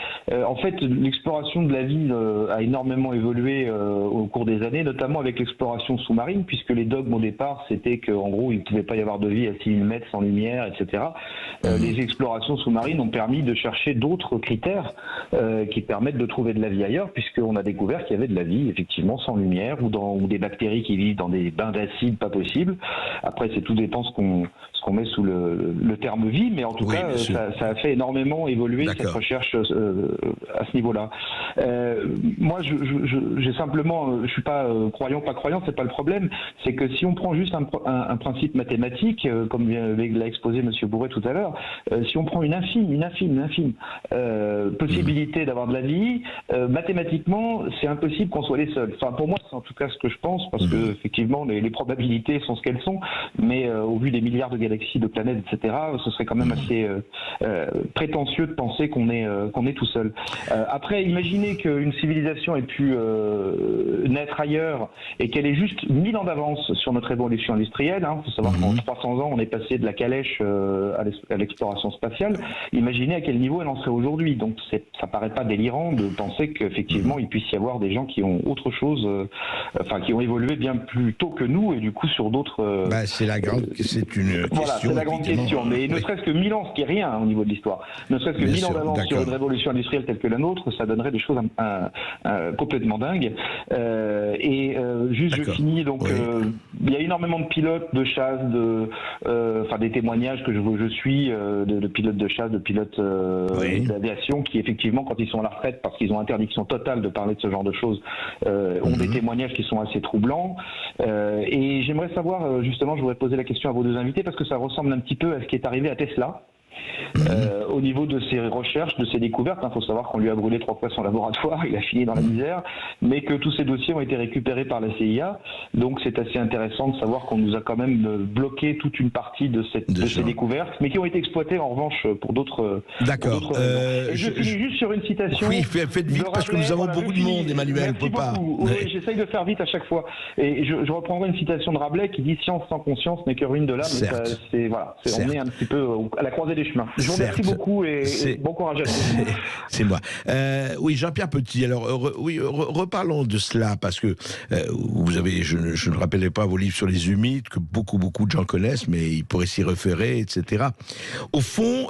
En fait, l'exploration de la vie a énormément évolué au cours des années, notamment avec l'exploration sous-marine, puisque les dogmes au départ c'était qu'en gros il ne pouvait pas y avoir de vie à 6000 mètres sans lumière, etc. Les explorations sous-marines ont permis de chercher d'autres critères qui permettent de trouver de la vie ailleurs, puisqu'on a découvert qu'il y avait de la vie effectivement sans lumière ou des bactéries qui vivent dans des bains d'acide pas possible. Après, tout dépend ce qu'on met sous le terme vie, mais en tout cas, ça a fait énormément évoluer cette recherche à ce niveau-là. Moi, j'ai simplement, je suis pas croyant, c'est pas le problème. C'est que si on prend juste un principe mathématique, comme l'a exposé Monsieur Bourré tout à l'heure, si on prend une infime possibilité d'avoir de la vie, mathématiquement, c'est impossible qu'on soit les seuls. Enfin, pour moi, c'est en tout cas ce que je pense, parce que effectivement, les probabilités sont ce qu'elles sont, mais au vu des milliards de galaxies, de planètes, etc., ce serait quand même assez prétentieux de penser qu'on est tout seul. Après, imaginez qu'une civilisation ait pu naître ailleurs et qu'elle ait juste 1000 ans d'avance sur notre évolution industrielle. Il faut savoir qu'en 300 ans, on est passé de la calèche à l'exploration spatiale. Imaginez à quel niveau elle en serait aujourd'hui. Donc, ça paraît pas délirant de penser qu'effectivement, il puisse y avoir des gens qui ont autre chose, qui ont évolué bien plus tôt que nous et du coup sur d'autres... c'est la grande question. Voilà, c'est la grande question. Mais ne serait-ce que 1000 ans, ce qui est rien au niveau de l'histoire, ne serait-ce que 1000 ans d'avance sur une révolution industrielle telle que la nôtre, ça donnerait des choses complètement dingues. Je finis, donc il y a énormément de pilotes de chasse, des témoignages que je suis de pilotes de chasse, de pilotes d'aviation qui effectivement, quand ils sont à la retraite, parce qu'ils ont interdiction totale de parler de ce genre de choses, ont des témoignages qui sont assez troublants. Et j'aimerais savoir, justement, je voudrais poser la question à vos deux invités, parce que ça ressemble un petit peu à ce qui est arrivé à Tesla. Au niveau de ses recherches, de ses découvertes, faut savoir qu'on lui a brûlé 3 fois son laboratoire, il a fini dans la misère, mais que tous ces dossiers ont été récupérés par la CIA. Donc c'est assez intéressant de savoir qu'on nous a quand même bloqué toute une partie de ces découvertes, mais qui ont été exploitées en revanche pour d'autres. D'accord. Je finis juste sur une citation. Oui, faites vite parce que nous avons beaucoup de monde, Emmanuel. Merci beaucoup. Oui, j'essaye de faire vite à chaque fois. Et je reprendrai une citation de Rabelais qui dit « Science sans conscience n'est que ruine de l'âme ». On est un petit peu à la croisée des du chemin. Je vous remercie Certes. beaucoup et bon courage à tous. C'est moi. Oui, Jean-Pierre Petit. Alors, reparlons de cela parce que vous avez, je ne rappellerai pas vos livres sur les humides que beaucoup de gens connaissent, mais ils pourraient s'y référer, etc. Au fond,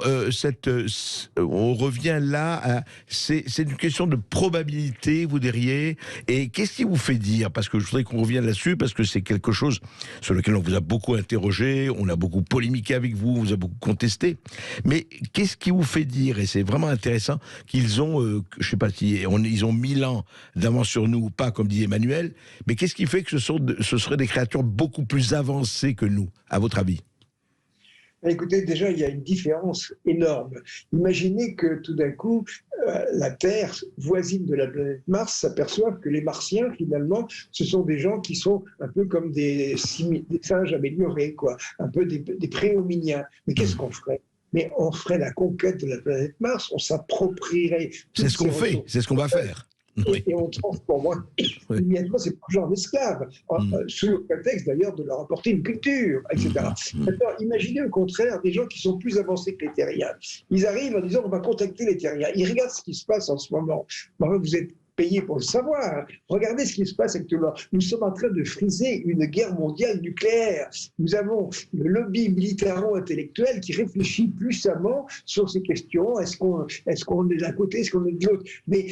on revient là. C'est une question de probabilité, vous diriez. Et qu'est-ce qui vous fait dire? Parce que je voudrais qu'on revienne là-dessus parce que c'est quelque chose sur lequel on vous a beaucoup interrogé, on a beaucoup polémiqué avec vous, on vous a beaucoup contesté. Mais qu'est-ce qui vous fait dire, et c'est vraiment intéressant, qu'ils ont, je sais pas si ils ont 1000 ans d'avance sur nous ou pas, comme dit Emmanuel, mais qu'est-ce qui fait que ce seraient des créatures beaucoup plus avancées que nous, à votre avis? Écoutez, déjà, il y a une différence énorme. Imaginez que tout d'un coup, la Terre, voisine de la planète Mars, s'aperçoive que les Martiens, finalement, ce sont des gens qui sont un peu comme des singes améliorés, quoi, un peu des préhominiens. Mais qu'est-ce qu'on ferait? Mais on ferait la conquête de la planète Mars, on s'approprierait. C'est ce qu'on fait, c'est ce qu'on va faire. Oui. Et on transforme immédiatement ces projets en esclaves, sous le prétexte d'ailleurs de leur apporter une culture, etc. Maintenant, imaginez au contraire des gens qui sont plus avancés que les terriens. Ils arrivent en disant on va contacter les terriens. Ils regardent ce qui se passe en ce moment. Vous êtes payé pour le savoir. Regardez ce qui se passe actuellement. Nous sommes en train de friser une guerre mondiale nucléaire. Nous avons le lobby militaro-intellectuel qui réfléchit puissamment sur ces questions. Est-ce qu'on est d'un côté, est-ce qu'on est de l'autre? Mais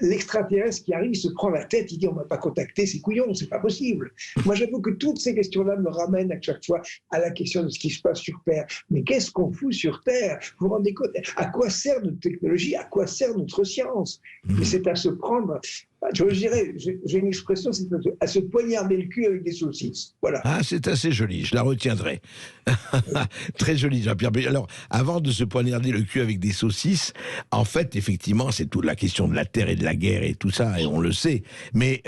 l'extraterrestre qui arrive, il se prend la tête, il dit on ne va pas contacter ces couillons, c'est pas possible. Moi, j'avoue que toutes ces questions-là me ramènent à chaque fois à la question de ce qui se passe sur Terre. Mais qu'est-ce qu'on fout sur Terre? Vous vous rendez compte? À quoi sert notre technologie? À quoi sert notre science? Mais c'est à se prendre, je dirais, j'ai une expression, c'est à se poignarder le cul avec des saucisses. Voilà. Ah, c'est assez joli, je la retiendrai. Très joli, Jean-Pierre. Alors, avant de se poignarder le cul avec des saucisses, en fait, effectivement, c'est toute la question de la terre et de la guerre et tout ça, et on le sait. Mais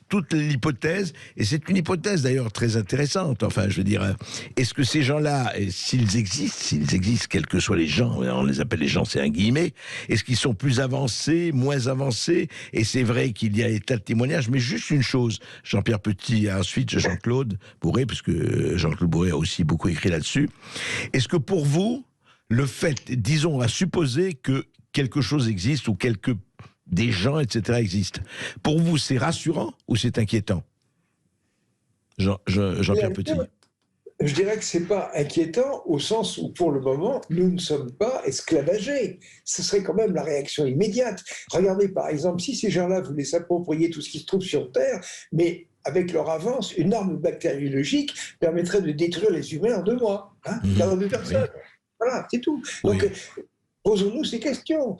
toute l'hypothèse, et c'est une hypothèse d'ailleurs très intéressante, enfin, je veux dire, est-ce que ces gens-là, s'ils existent, quels que soient les gens, on les appelle les gens, c'est un guillemet, est-ce qu'ils sont plus avancés, moins avancés? Et c'est vrai qu'il y a des tas de témoignages, mais juste une chose, Jean-Pierre Petit, et ensuite Jean-Claude Bourré, parce que Jean-Claude Bourré a aussi beaucoup écrit là-dessus. Est-ce que pour vous, le fait, disons, à supposer que quelque chose existe ou des gens, etc., existent, pour vous, c'est rassurant ou c'est inquiétant? Jean-Pierre Petit. Je dirais que ce n'est pas inquiétant au sens où, pour le moment, nous ne sommes pas esclavagés. Ce serait quand même la réaction immédiate. Regardez, par exemple, si ces gens-là voulaient s'approprier tout ce qui se trouve sur Terre, mais avec leur avance, une arme bactériologique permettrait de détruire les humains en 2 mois. Dans 2 personnes. Oui. Voilà, c'est tout. Donc, oui. Posons-nous ces questions.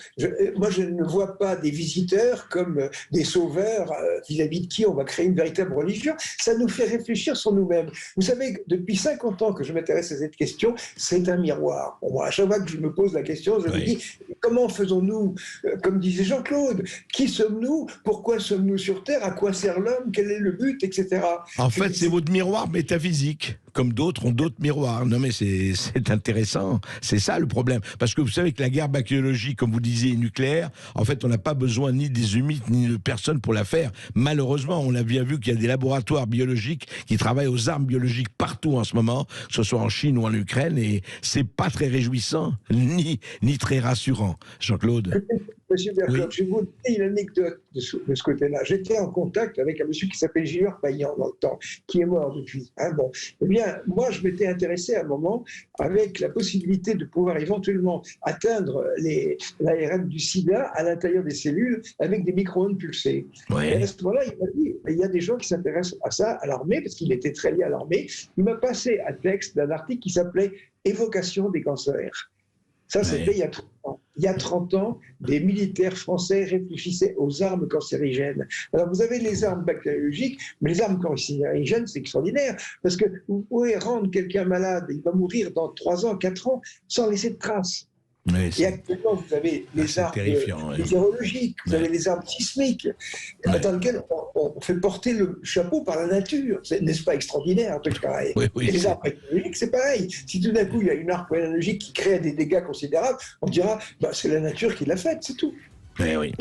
Moi, je ne vois pas des visiteurs comme des sauveurs vis-à-vis de qui on va créer une véritable religion. Ça nous fait réfléchir sur nous-mêmes. Vous savez, depuis 50 ans que je m'intéresse à cette question, c'est un miroir. Pour moi, à chaque fois que je me pose la question, je me dis, comment faisons-nous, comme disait Jean-Claude, qui sommes-nous? Pourquoi sommes-nous sur Terre? À quoi sert l'homme? Quel est le but? Etc. En fait, c'est votre miroir métaphysique. Comme d'autres ont d'autres miroirs. Non mais c'est intéressant. C'est ça le problème. Parce que vous savez que la guerre bactériologique, comme vous disiez, nucléaire, en fait, on n'a pas besoin ni des humides ni de personne pour la faire. Malheureusement, on a bien vu qu'il y a des laboratoires biologiques qui travaillent aux armes biologiques partout en ce moment, que ce soit en Chine ou en Ukraine, et c'est pas très réjouissant, ni très rassurant. Jean-Claude. Monsieur Bercoff, je vais vous donner une anecdote de ce côté-là. J'étais en contact avec un monsieur qui s'appelle Gilbert Payan dans le temps, qui est mort depuis. Bon. Eh bien, moi, je m'étais intéressé à un moment avec la possibilité de pouvoir éventuellement atteindre l'ARN du sida à l'intérieur des cellules avec des micro-ondes pulsées. Ouais. Et à ce moment-là, il m'a dit, il y a des gens qui s'intéressent à ça, à l'armée, parce qu'il était très lié à l'armée. Il m'a passé un texte d'un article qui s'appelait « Évocation des cancers ». Ça, c'était il y a 30 ans. Il y a 30 ans, des militaires français réfléchissaient aux armes cancérigènes. Alors, vous avez les armes bactériologiques, mais les armes cancérigènes, c'est extraordinaire, parce que vous pouvez rendre quelqu'un malade, il va mourir dans 3 ans, 4 ans, sans laisser de traces. Oui, et actuellement, vous avez les armes météorologiques, vous avez les armes sismiques, dans lesquelles on fait porter le chapeau par la nature. N'est-ce pas extraordinaire, un truc pareil? Et les armes météorologiques, c'est pareil. Si tout d'un coup, il y a une arme météorologique qui crée des dégâts considérables, on dira c'est la nature qui l'a faite, c'est tout. Oui,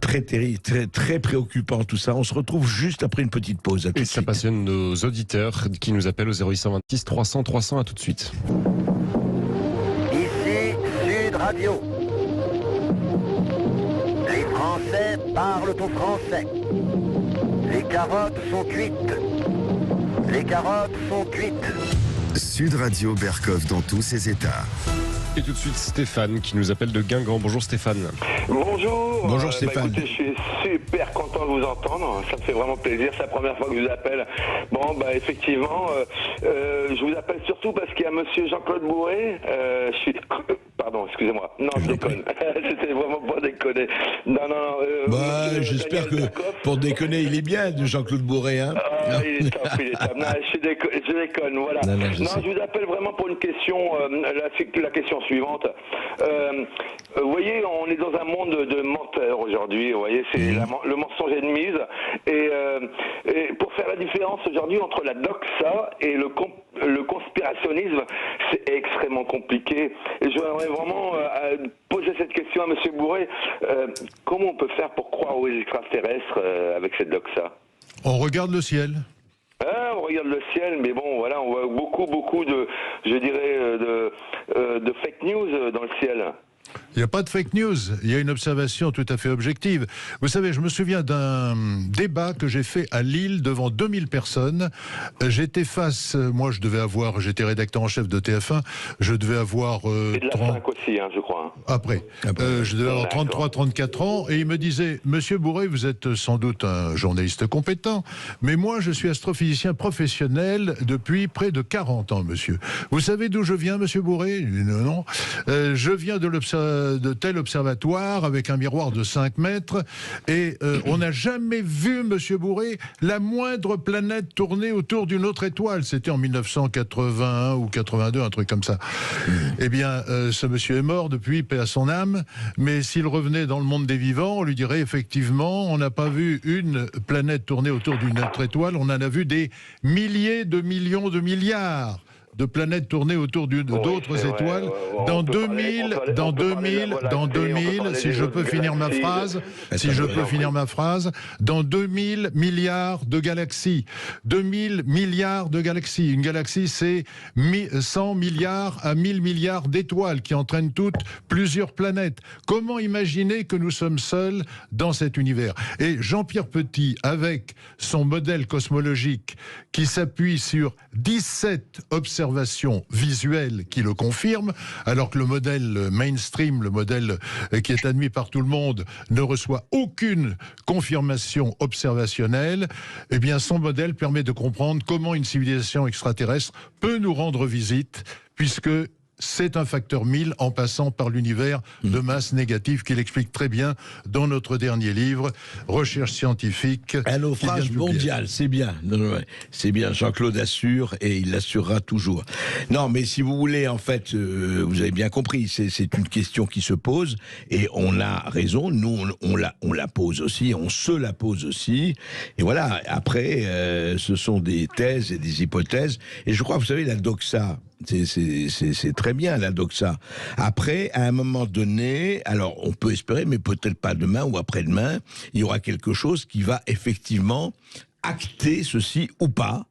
très terrible, très préoccupant tout ça. On se retrouve juste après une petite pause. Et ça passionne nos auditeurs qui nous appellent au 0826 300 300. À tout de suite. radio. Les Français parlent au français. Les carottes sont cuites. Les carottes sont cuites. Sud Radio Berkov dans tous ses états. Et tout de suite Stéphane qui nous appelle de Guingamp. Bonjour Stéphane. Bonjour. Bonjour Stéphane. Écoutez, je suis super content de vous entendre. Ça me fait vraiment plaisir. C'est la première fois que je vous appelle. Bon, effectivement, je vous appelle surtout parce qu'il y a monsieur Jean-Claude Bourré. Pardon, excusez-moi. Non, je déconne. C'était vraiment pas déconner. Non. J'espère que pour déconner, il est bien, de Jean-Claude Bourré. Hein. Il est top, il est top. Non, je déconne, voilà. Je vous appelle vraiment pour une question, la question suivante. Vous voyez, on est dans un monde de menteurs aujourd'hui. Vous voyez, c'est le mensonge est de mise. Et pour faire la différence aujourd'hui entre la doxa et le conspirationnisme, c'est extrêmement compliqué. Et je voudrais vraiment poser cette question à monsieur Bourré. Comment on peut faire pour croire aux extraterrestres avec cette doxa? On regarde le ciel. On regarde le ciel, mais bon, voilà, on voit beaucoup de, je dirais, de fake news dans le ciel. Il n'y a pas de fake news, il y a une observation tout à fait objective. Vous savez, je me souviens d'un débat que j'ai fait à Lille devant 2000 personnes. J'étais j'étais rédacteur en chef de TF1, je devais avoir... et de la 5 aussi, je crois. Après. Je devais avoir 33, 34 ans, et il me disait, monsieur Bourré, vous êtes sans doute un journaliste compétent, mais moi je suis astrophysicien professionnel depuis près de 40 ans, monsieur. Vous savez d'où je viens, monsieur Bourré? Non. Je viens de tel observatoire avec un miroir de 5 mètres et on n'a jamais vu, monsieur Bourré, la moindre planète tourner autour d'une autre étoile. C'était en 1981 ou 82, un truc comme ça. Eh bien, ce monsieur est mort depuis, paix à son âme, mais s'il revenait dans le monde des vivants, on lui dirait effectivement, on n'a pas vu une planète tourner autour d'une autre étoile, on en a vu des milliers de millions de milliards de planètes tourner autour d'autres étoiles. Dans 2000, si je peux finir ma phrase, dans 2000 milliards de galaxies. 2000 milliards de galaxies. Une galaxie, c'est 100 milliards à 1000 milliards d'étoiles qui entraînent toutes plusieurs planètes. Comment imaginer que nous sommes seuls dans cet univers? Et Jean-Pierre Petit, avec son modèle cosmologique qui s'appuie sur 17 observations visuelles qui le confirment, alors que le modèle mainstream, le modèle qui est admis par tout le monde, ne reçoit aucune confirmation observationnelle, eh bien son modèle permet de comprendre comment une civilisation extraterrestre peut nous rendre visite, puisque c'est un facteur 1000 en passant par l'univers de masse négative qu'il explique très bien dans notre dernier livre, Recherche scientifique. Un naufrage mondial, c'est bien. C'est bien, Jean-Claude assure et il l'assurera toujours. Non, mais si vous voulez, en fait, vous avez bien compris, c'est une question qui se pose et on a raison, nous on la pose aussi, on se la pose aussi. Et voilà, après, ce sont des thèses et des hypothèses. Et je crois, vous savez, la doxa, c'est très bien la doxa. Après, à un moment donné, alors on peut espérer, mais peut-être pas demain ou après-demain, il y aura quelque chose qui va effectivement acter ceci ou pas.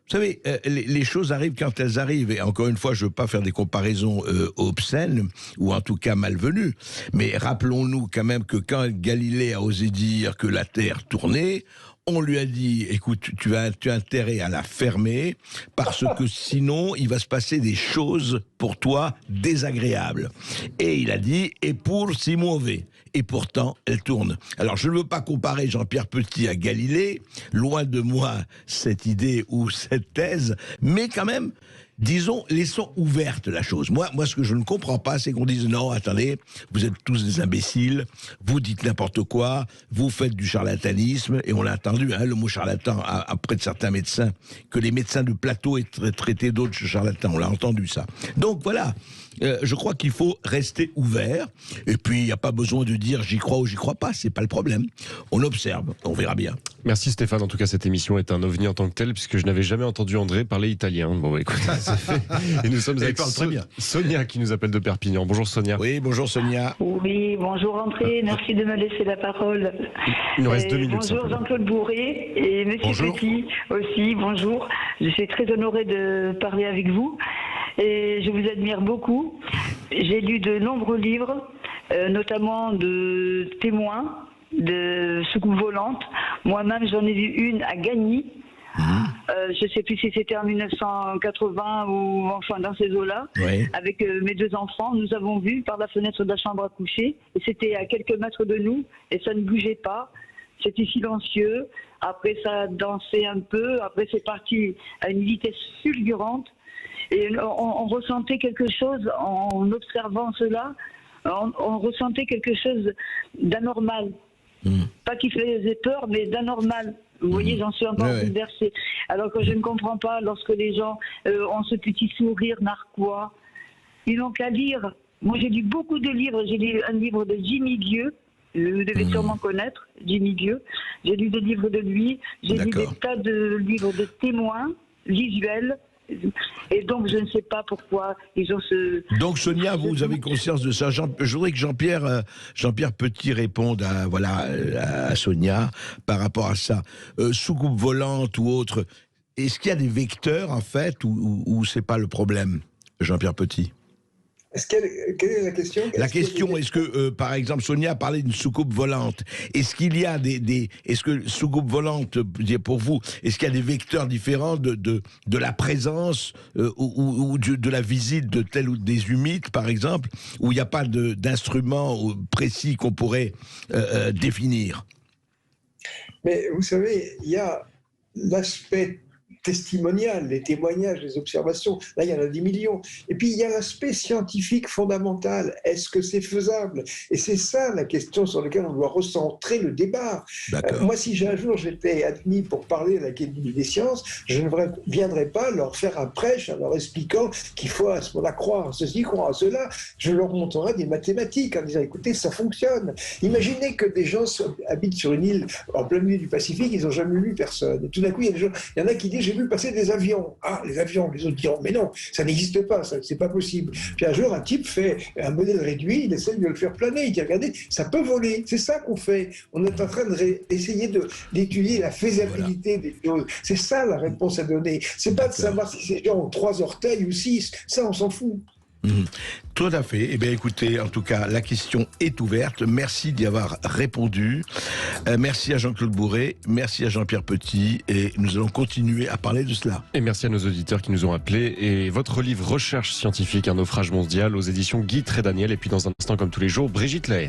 Vous savez, les choses arrivent quand elles arrivent. Et encore une fois, je ne veux pas faire des comparaisons obscènes, ou en tout cas malvenues. Mais rappelons-nous quand même que quand Galilée a osé dire que la Terre tournait, on lui a dit, écoute, tu as intérêt à la fermer, parce que sinon, il va se passer des choses pour toi désagréables. Et il a dit, et pour si mauvais. Et pourtant, elle tourne. Alors, je ne veux pas comparer Jean-Pierre Petit à Galilée, loin de moi cette idée ou cette thèse, mais quand même, disons, laissons ouverte la chose. Moi, ce que je ne comprends pas, c'est qu'on dise non, attendez, vous êtes tous des imbéciles, vous dites n'importe quoi, vous faites du charlatanisme, et on l'a entendu, le mot charlatan auprès de certains médecins, que les médecins de plateau aient traité d'autres charlatans, on l'a entendu ça. Donc voilà, je crois qu'il faut rester ouvert, et puis il n'y a pas besoin de dire j'y crois ou j'y crois pas, c'est pas le problème. On observe, on verra bien. Merci Stéphane, en tout cas cette émission est un ovni en tant que tel, puisque je n'avais jamais entendu André parler italien. Bon, écoute, c'est fait. Et nous sommes avec très bien. Sonia qui nous appelle de Perpignan. Bonjour Sonia. Oui, bonjour Sonia. Oui, bonjour André, merci de me laisser la parole. Il nous reste 2 minutes. Bonjour Jean-Claude Bourré et monsieur Petit aussi, bonjour. Je suis très honorée de parler avec vous et je vous admire beaucoup. J'ai lu de nombreux livres, notamment de témoins, de soucoupes volantes. Moi-même, j'en ai vu une à Gagny. Je ne sais plus si c'était en 1980 ou enfin dans ces eaux-là. Oui. Avec mes 2 enfants, nous avons vu par la fenêtre de la chambre à coucher. Et c'était à quelques mètres de nous et ça ne bougeait pas. C'était silencieux. Après, ça dansait un peu. Après, c'est parti à une vitesse fulgurante. Et on ressentait quelque chose en observant cela. On ressentait quelque chose d'anormal. Pas qui faisait peur, mais d'anormal. Vous voyez, j'en suis encore bouleversée. Alors que je ne comprends pas, lorsque les gens ont ce petit sourire narquois, ils n'ont qu'à lire. Moi, j'ai lu beaucoup de livres. J'ai lu un livre de Jimmy Gueux. Vous devez sûrement connaître Jimmy Gueux. J'ai lu des livres de lui. J'ai lu des tas de livres de témoins visuels. Et donc, je ne sais pas pourquoi ils ont ce... Donc, Sonia, vous avez conscience de ça. Je voudrais que Jean-Pierre Petit réponde à Sonia par rapport à ça. Soucoupe volante ou autre, est-ce qu'il y a des vecteurs, en fait, ou c'est pas le problème, Jean-Pierre Petit? Quelle est la question? La question, est-ce que, par exemple, Sonia a parlé d'une soucoupe volante. Est-ce qu'il y a est-ce que soucoupe volante, pour vous, est-ce qu'il y a des vecteurs différents de la présence ou de la visite de tel ou des humides, par exemple, où il n'y a pas d'instrument précis qu'on pourrait définir? Mais vous savez, il y a l'aspect testimonial, les témoignages, les observations, là il y en a des millions. Et puis il y a l'aspect scientifique fondamental, est-ce que c'est faisable? Et c'est ça la question sur laquelle on doit recentrer le débat. Moi si un jour j'étais admis pour parler à l'Académie des sciences, je ne viendrais pas leur faire un prêche en leur expliquant qu'il faut à ce moment-là croire à ceci, croire à cela. Je leur montrerai des mathématiques en disant écoutez ça fonctionne. Imaginez que des gens habitent sur une île en plein milieu du Pacifique, ils n'ont jamais vu personne. Et tout d'un coup il y en a qui disent j'ai vu passer des avions. Ah, les avions, les autres diront, mais non, ça n'existe pas, c'est pas possible. Puis un jour, un type fait un modèle réduit, il essaie de le faire planer, il dit, regardez, ça peut voler. C'est ça qu'on fait. On est en train d'essayer d'étudier la faisabilité des choses. C'est ça la réponse à donner. C'est pas de savoir si ces gens ont 3 orteils ou 6. Ça, on s'en fout. Tout à fait. Eh bien, écoutez, en tout cas, la question est ouverte. Merci d'y avoir répondu. Merci à Jean-Claude Bourret, merci à Jean-Pierre Petit, et nous allons continuer à parler de cela. Et merci à nos auditeurs qui nous ont appelés. Et votre livre Recherche scientifique, un naufrage mondial aux éditions Guy Trédaniel. Et puis dans un instant, comme tous les jours, Brigitte Lahaye.